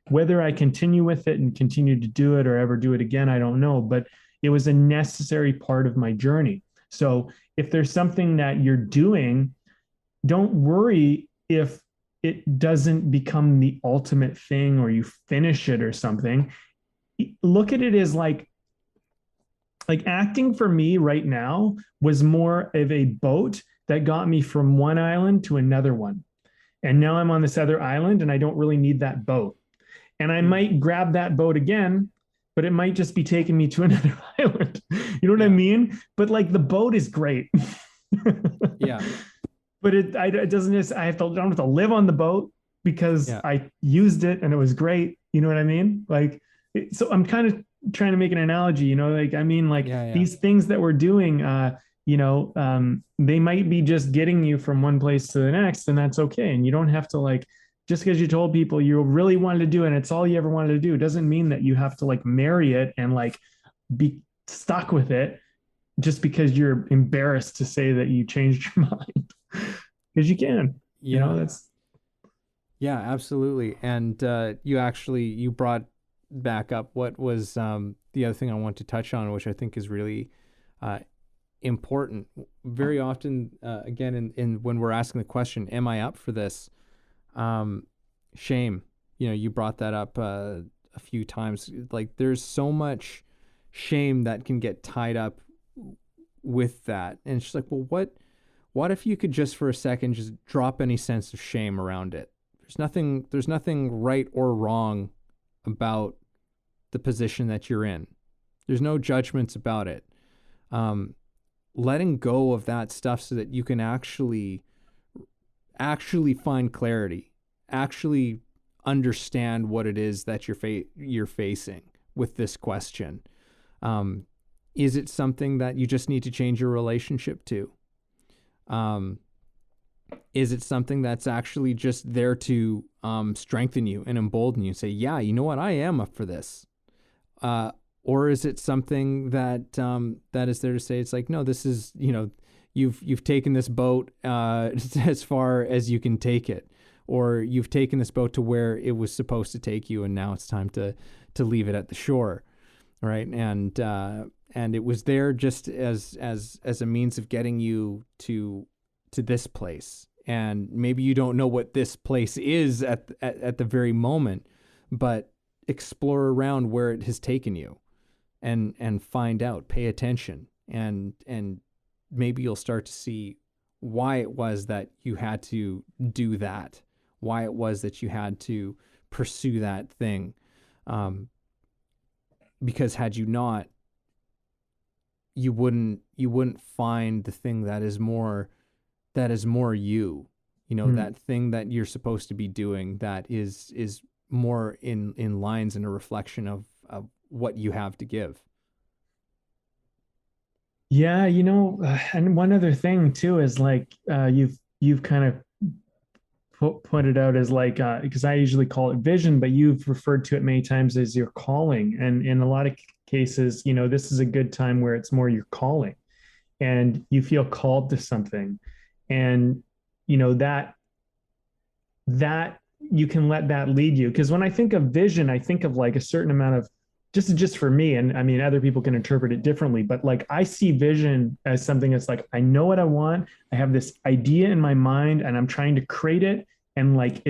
Whether I continue with it and continue to do it or ever do it again, I don't know. But it was a necessary part of my journey. So if there's something that you're doing, don't worry if it doesn't become the ultimate thing or you finish it or something. Look at it as like acting for me right now was more of a boat that got me from one island to another one. And now I'm on this other island and I don't really need that boat. And I might grab that boat again, but it might just be taking me to another island. You know what I mean? But like the boat is great. Yeah. But it doesn't just, I don't have to live on the boat because I used it and it was great. You know what I mean? Like, so I'm kind of trying to make an analogy, you know, like, I mean, like these things that we're doing, you know, they might be just getting you from one place to the next, and that's okay. And you don't have to like, just because you told people you really wanted to do it and it's all you ever wanted to do, doesn't mean that you have to like marry it and like be stuck with it just because you're embarrassed to say that you changed your mind. Because you can. You know, that's absolutely. And you brought back up what was the other thing I want to touch on, which I think is really important. Very often, again, in when we're asking the question, am I up for this? Shame. You know, you brought that up a few times. Like, there's so much shame that can get tied up with that. And it's just like, well, what if you could just for a second just drop any sense of shame around it? There's nothing right or wrong about the position that you're in. There's no judgments about it. Letting go of that stuff so that you can actually find clarity, actually understand what it is that you're facing with this question. Is it something that you just need to change your relationship to? Is it something that's actually just there to strengthen you and embolden you? Say, yeah, you know what, I am up for this. Or is it something that that is there to say, it's like, no, this is, you know, you've taken this boat as far as you can take it, or you've taken this boat to where it was supposed to take you, and now it's time to leave it at the shore, right? And it was there just as a means of getting you to this place. And maybe you don't know what this place is at the very moment, but explore around where it has taken you and find out, pay attention, and maybe you'll start to see why it was that you had to do that, why it was that you had to pursue that thing. Because had you not, you wouldn't find the thing that is more you, you know, that thing that you're supposed to be doing that is more in lines and a reflection of what you have to give. Yeah, you know, and one other thing too is like you've kind of pointed out as like because I usually call it vision, but you've referred to it many times as your calling. And in a lot of cases, you know, this is a good time where it's more your calling and you feel called to something. And you know that you can let that lead you. Because when I think of vision, I think of like a certain amount of just for me, and I mean other people can interpret it differently, but like I see vision as something that's like, I know what I want, I have this idea in my mind and I'm trying to create it, and like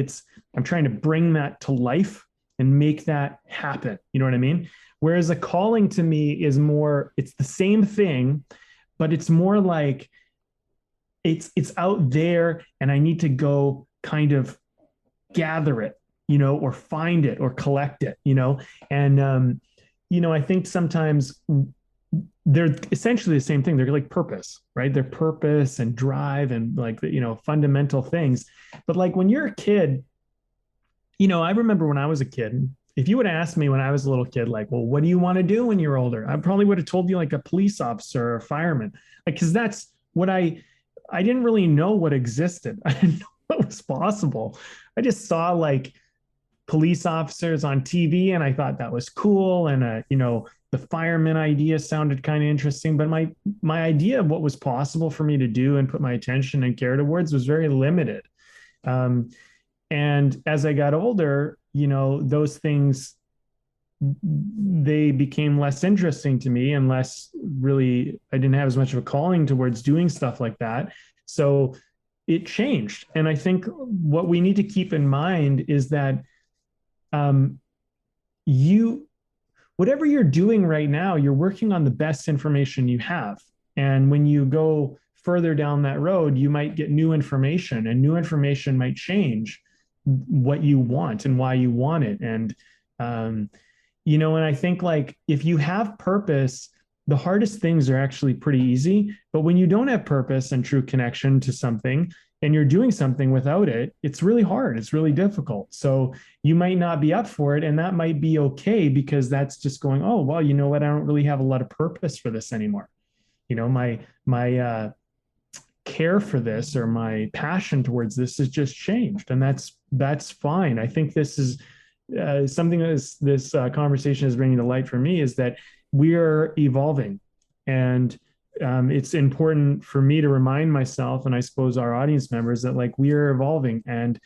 I'm trying to bring that to life and make that happen. You know what I mean? Whereas a calling to me is more, it's the same thing, but it's more like it's out there and I need to go kind of gather it, you know, or find it or collect it, you know. And you know, I think sometimes they're essentially the same thing. They're like purpose, right? They're purpose and drive and like, you know, fundamental things. But like when you're a kid, you know, I remember when I was a kid, if you would ask me when I was a little kid, like, well, what do you want to do when you're older? I probably would have told you like a police officer or a fireman, like, because that's what I didn't really know what existed. I didn't know what was possible. I just saw like police officers on TV, and I thought that was cool. And the fireman idea sounded kind of interesting, but my idea of what was possible for me to do and put my attention and care towards was very limited. Um, and as I got older, those things, they became less interesting to me and less really, I didn't have as much of a calling towards doing stuff like that. So it changed. And I think what we need to keep in mind is that um, you, whatever you're doing right now, you're working on the best information you have. And when you go further down that road, you might get new information, and new information might change what you want and why you want it. And, and I think like if you have purpose, the hardest things are actually pretty easy. But when you don't have purpose and true connection to something, and you're doing something without it, it's really hard. It's really difficult. So you might not be up for it. And that might be okay, because that's just going, oh, well, you know what? I don't really have a lot of purpose for this anymore. My care for this, or my passion towards this, has just changed. And that's fine. I think this is something this conversation is bringing to light for me, is that we are evolving. And it's important for me to remind myself, and I suppose our audience members, that like we are evolving. And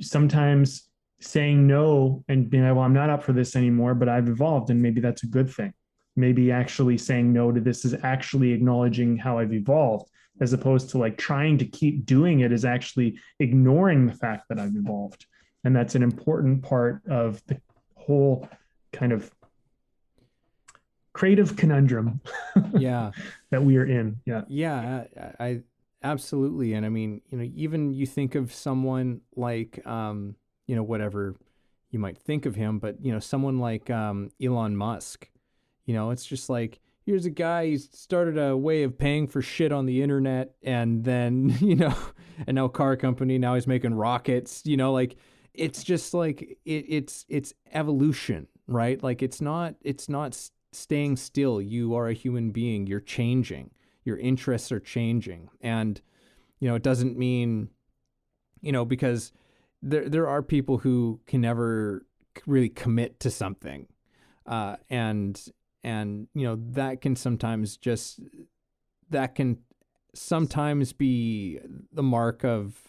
sometimes saying no and being like, well, I'm not up for this anymore, but I've evolved, and maybe that's a good thing. Maybe actually saying no to this is actually acknowledging how I've evolved, as opposed to like trying to keep doing it is actually ignoring the fact that I've evolved. And that's an important part of the whole kind of creative conundrum Yeah. that we are in. Yeah. Yeah, I absolutely. And I mean, even you think of someone like, whatever you might think of him, but, someone like Elon Musk, it's just like, here's a guy, he started a way of paying for shit on the internet, and then, and now car company, now he's making rockets, like, it's just like, it's evolution, right? Like, it's not staying still. You are a human being. You're changing. Your interests are changing. And, it doesn't mean, because there are people who can never really commit to something. And that can sometimes be the mark of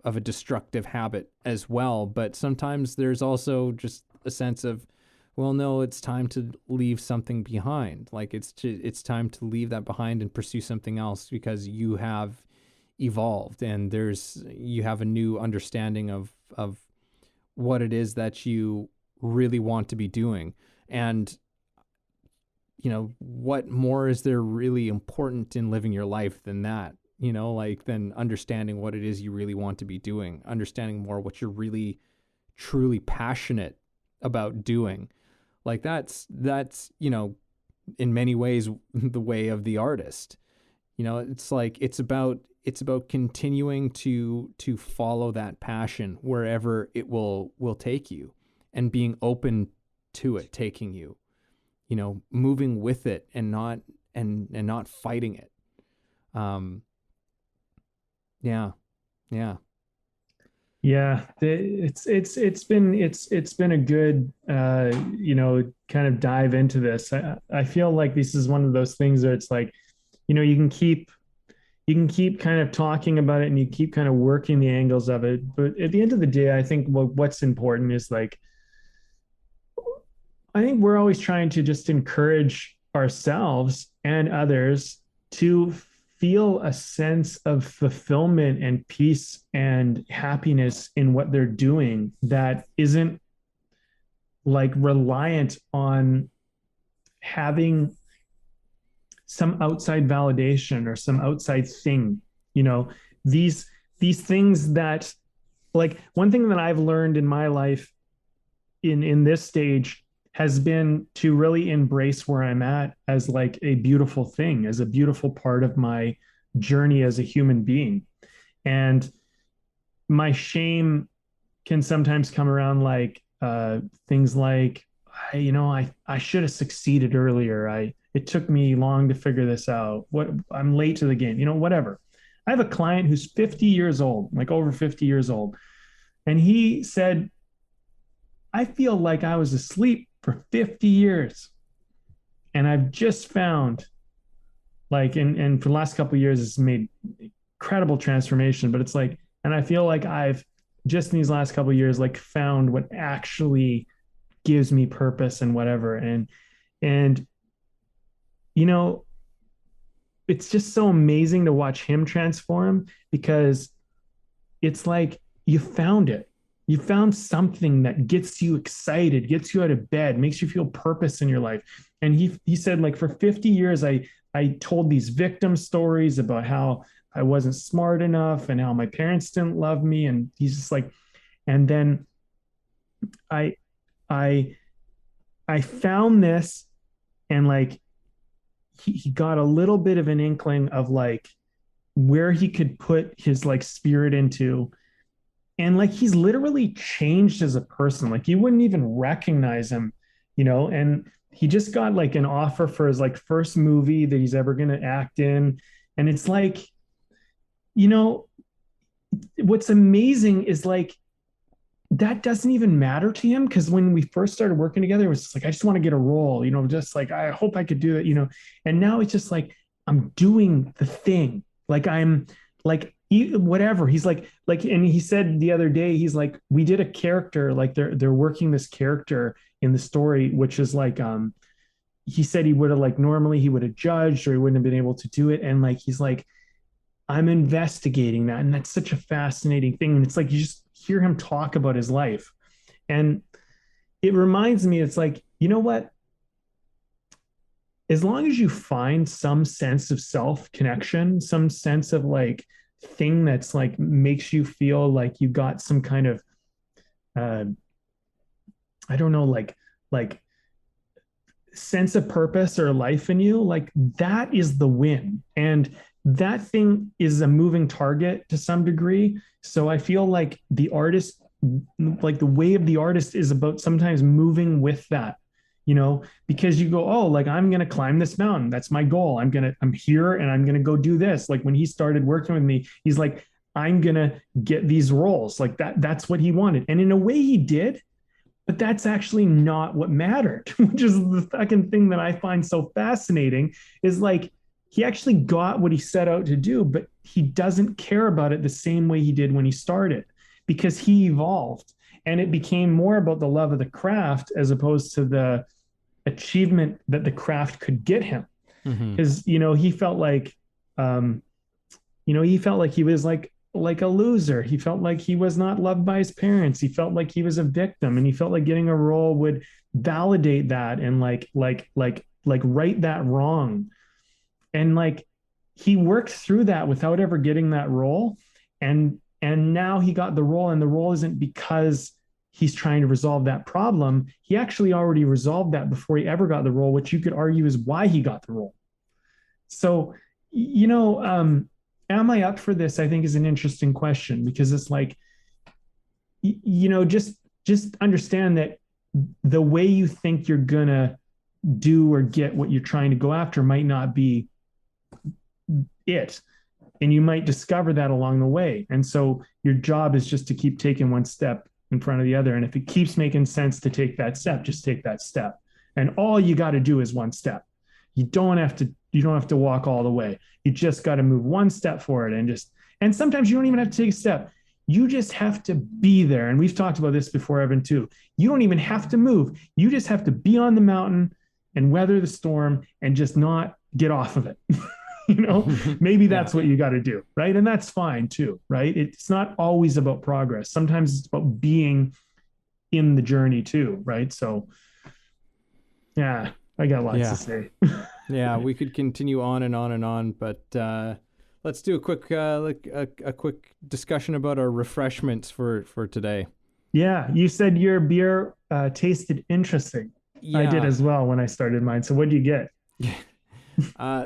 a destructive habit as well. But sometimes there's also just a sense of, well, no, it's time to leave something behind. Like it's time to leave that behind and pursue something else, because you have evolved, and you have a new understanding of what it is that you really want to be doing. And, what more is there really important in living your life than that? Than understanding what it is you really want to be doing, understanding more what you're really, truly passionate about doing. Like that's, in many ways the way of the artist. It's like, it's about continuing to follow that passion wherever it will take you, and being open to it taking you, moving with it, and not fighting it. Yeah. It's been a good kind of dive into this. I feel like this is one of those things where it's like, you can keep kind of talking about it, and you keep kind of working the angles of it, but at the end of the day, I think what's important is like, I think we're always trying to just encourage ourselves and others to feel a sense of fulfillment and peace and happiness in what they're doing, that isn't like reliant on having some outside validation or some outside thing. These things that, like, one thing that I've learned in my life in this stage has been to really embrace where I'm at as like a beautiful thing, as a beautiful part of my journey as a human being. And my shame can sometimes come around like things like, I should have succeeded earlier. It took me long to figure this out. I'm late to the game, whatever. I have a client who's 50 years old, like over 50 years old. And he said, I feel like I was asleep for 50 years. And I've just found like, and for the last couple of years, it's made incredible transformation, but it's like, and I feel like I've just in these last couple of years, like found what actually gives me purpose and whatever. And, you know, it's just so amazing to watch him transform because it's like you found it. You found something that gets you excited, gets you out of bed, makes you feel purpose in your life. And he said, like, for 50 years, I told these victim stories about how I wasn't smart enough and how my parents didn't love me. And he's just like, and then I I I found this, and like he got a little bit of an inkling of like where he could put his like spirit into, and like he's literally changed as a person. Like you wouldn't even recognize him, and he just got like an offer for his like first movie that he's ever going to act in. And it's like, you know what's amazing is like that doesn't even matter to him, because when we first started working together, it was just like, I just want to get a role, just like, I hope I could do it, and now it's just like, I'm doing the thing. Like I'm like, whatever. He's like, and he said the other day, he's like, we did a character, like they're working this character in the story, which is like, he said he would have like, normally he would have judged or he wouldn't have been able to do it. And like, he's like, I'm investigating that. And that's such a fascinating thing. And it's like, you just hear him talk about his life. And it reminds me, it's like, you know what? As long as you find some sense of self connection, some sense of like thing that's like makes you feel like you got some kind of, I don't know, like sense of purpose or life in you, like that is the win. And that thing is a moving target to some degree. So I feel like the artist, like the way of the artist is about sometimes moving with that, because you go, oh, like I'm going to climb this mountain. That's my goal. I'm here and I'm going to go do this. Like when he started working with me, he's like, I'm going to get these roles like that's what he wanted. And in a way he did, but that's actually not what mattered, which is the second thing that I find so fascinating is like, he actually got what he set out to do, but he doesn't care about it the same way he did when he started, because he evolved and it became more about the love of the craft as opposed to the achievement that the craft could get him. Because, he felt like, he felt like he was like a loser. He felt like he was not loved by his parents. He felt like he was a victim, and he felt like getting a role would validate that and like right that wrong. And like he worked through that without ever getting that role. And now he got the role, and the role isn't because he's trying to resolve that problem. He actually already resolved that before he ever got the role, which you could argue is why he got the role. So, am I up for this? I think is an interesting question, because it's like, just understand that the way you think you're gonna do or get what you're trying to go after might not be it, and you might discover that along the way. And so your job is just to keep taking one step in front of the other, and if it keeps making sense to take that step, just take that step. And all you got to do is one step. You don't have to walk all the way. You just got to move one step forward, and sometimes you don't even have to take a step. You just have to be there. And we've talked about this before, Evan, too. You don't even have to move. You just have to be on the mountain and weather the storm and just not get off of it. Maybe that's what you got to do. Right. And that's fine too. Right. It's not always about progress. Sometimes it's about being in the journey too. Right. So yeah, I got lots to say. Yeah, we could continue on and on and on, but let's do a quick a quick discussion about our refreshments for today. Yeah, you said your beer tasted interesting. Yeah. I did as well when I started mine. So what did you get?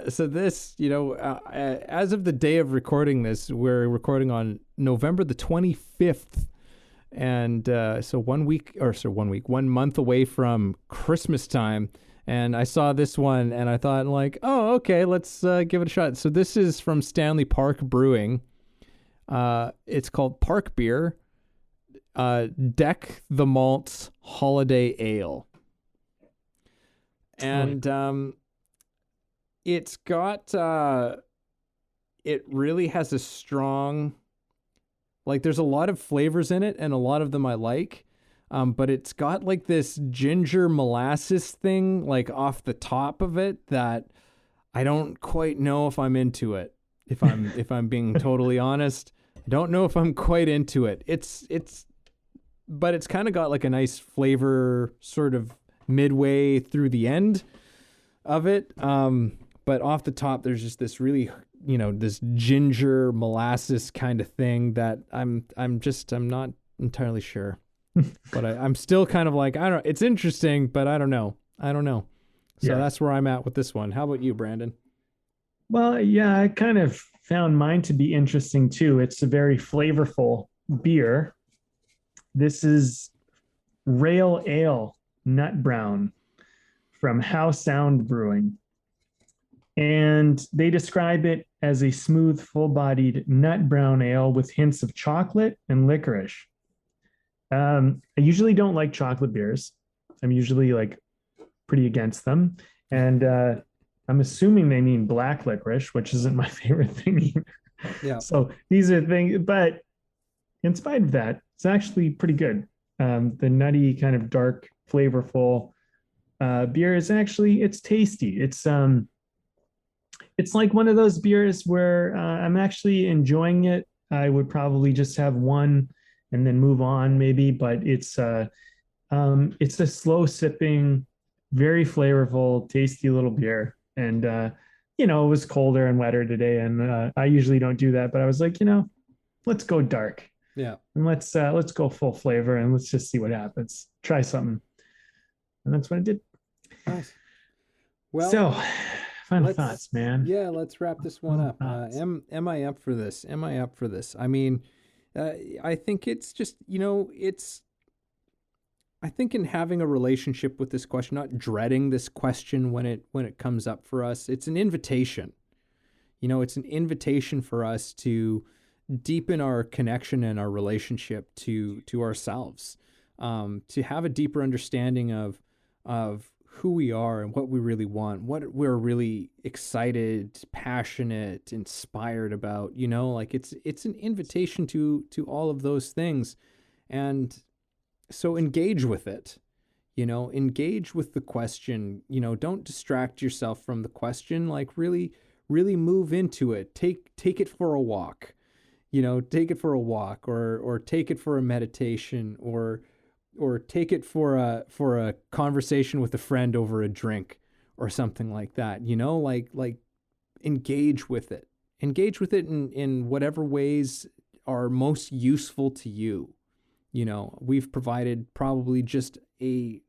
So this, as of the day of recording this, we're recording on November the 25th. And so 1 month away from Christmas time. And I saw this one and I thought like, oh, okay, let's give it a shot. So this is from Stanley Park Brewing. It's called Park Beer. Deck the Malt's Holiday Ale. And it's got it really has a strong, like, there's a lot of flavors in it, and a lot of them I like. But it's got like this ginger molasses thing like off the top of it that I don't quite know if I'm into it. If I'm being totally honest, I don't know if I'm quite into it. But it's kind of got like a nice flavor sort of midway through the end of it. But off the top, there's just this really, this ginger molasses kind of thing that I'm not entirely sure. But I'm still kind of like, I don't know. It's interesting, but I don't know. So that's where I'm at with this one. How about you, Brandon? Well, yeah, I kind of found mine to be interesting too. It's a very flavorful beer. This is Rail Ale Nut Brown from How Sound Brewing. And they describe it as a smooth, full-bodied nut brown ale with hints of chocolate and licorice. I usually don't like chocolate beers. I'm usually like pretty against them. And I'm assuming they mean black licorice, which isn't my favorite thing either. Yeah. So these are things, but in spite of that, it's actually pretty good. The nutty kind of dark, flavorful beer is actually, it's tasty. It's like one of those beers where I'm actually enjoying it. I would probably just have one and then move on maybe, but it's a slow sipping, very flavorful, tasty little beer. And it was colder and wetter today, and I usually don't do that, but I was like, let's go dark. Yeah. And let's go full flavor, and let's just see what happens. Try something. And that's what I did. Nice. Well, so final thoughts, man. Yeah, let's wrap this one up. Am I up for this? I mean, I think it's just, I think in having a relationship with this question, not dreading this question when it comes up for us, it's an invitation. It's an invitation for us to deepen our connection and our relationship to ourselves, to have a deeper understanding of who we are and what we really want, what we're really excited, passionate, inspired about. It's an invitation to all of those things. And so engage with it, engage with the question, don't distract yourself from the question, like really, really move into it. Take it for a walk, take it for a walk or take it for a meditation or take it for a conversation with a friend over a drink or something like that, like engage with it in whatever ways are most useful to you. We've provided probably just a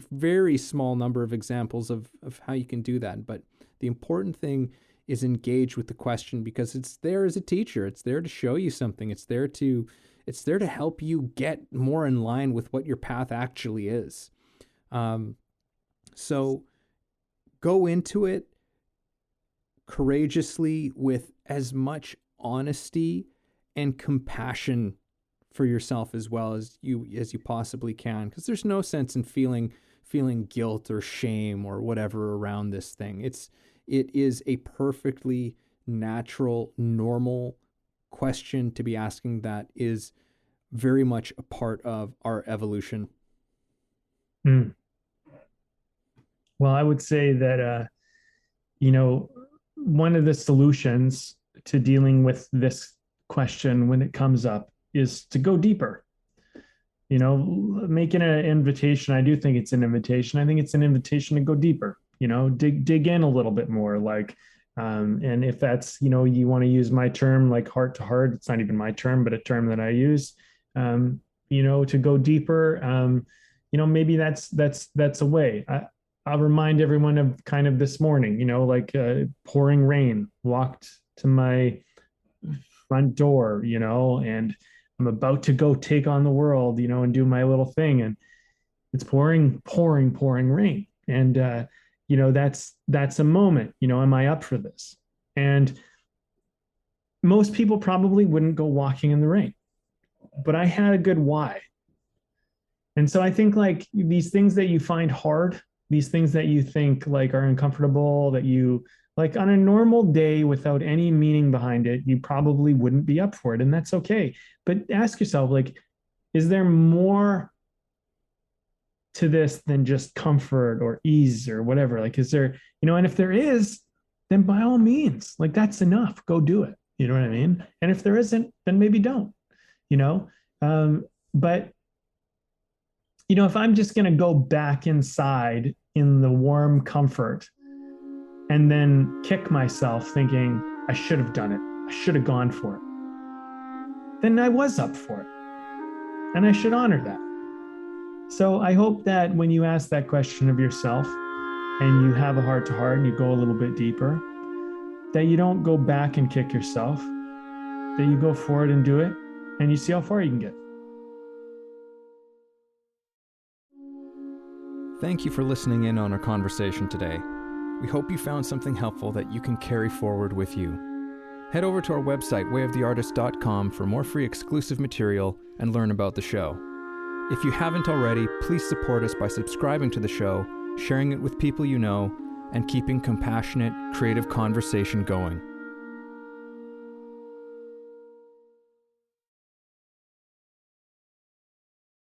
very small number of examples of how you can do that. But the important thing is engage with the question, because it's there as a teacher. It's there to show you something. It's there to help you get more in line with what your path actually is. So go into it courageously with as much honesty and compassion for yourself as well as you possibly can, because there's no sense in feeling guilt or shame or whatever around this thing. It is a perfectly natural, normal question to be asking that is very much a part of our evolution. Well, I would say that one of the solutions to dealing with this question when it comes up is to go deeper. Making an invitation, I do think it's an invitation. I think it's an invitation to go deeper, dig in a little bit more, like, and if that's, you want to use my term, like heart to heart, it's not even my term, but a term that I use, to go deeper, maybe that's a way. I'll remind everyone of kind of this morning, like pouring rain, walked to my front door, and I'm about to go take on the world, and do my little thing. And it's pouring rain. And, that's a moment, am I up for this? And most people probably wouldn't go walking in the rain, but I had a good why. And so I think like these things that you find hard, these things that you think like are uncomfortable, that you like on a normal day without any meaning behind it, you probably wouldn't be up for it. And that's okay. But ask yourself, like, is there more to this than just comfort or ease or whatever? Like, is there, and if there is, then by all means, like that's enough. Go do it. You know what I mean? And if there isn't, then maybe don't, you know? But if I'm just going to go back inside in the warm comfort and then kick myself thinking I should have done it, I should have gone for it, then I was up for it. And I should honor that. So I hope that when you ask that question of yourself and you have a heart to heart and you go a little bit deeper, that you don't go back and kick yourself, that you go forward and do it, and you see how far you can get. Thank you for listening in on our conversation today. We hope you found something helpful that you can carry forward with you. Head over to our website, wayoftheartist.com, for more free exclusive material and learn about the show. If you haven't already, please support us by subscribing to the show, sharing it with people you know, and keeping compassionate, creative conversation going.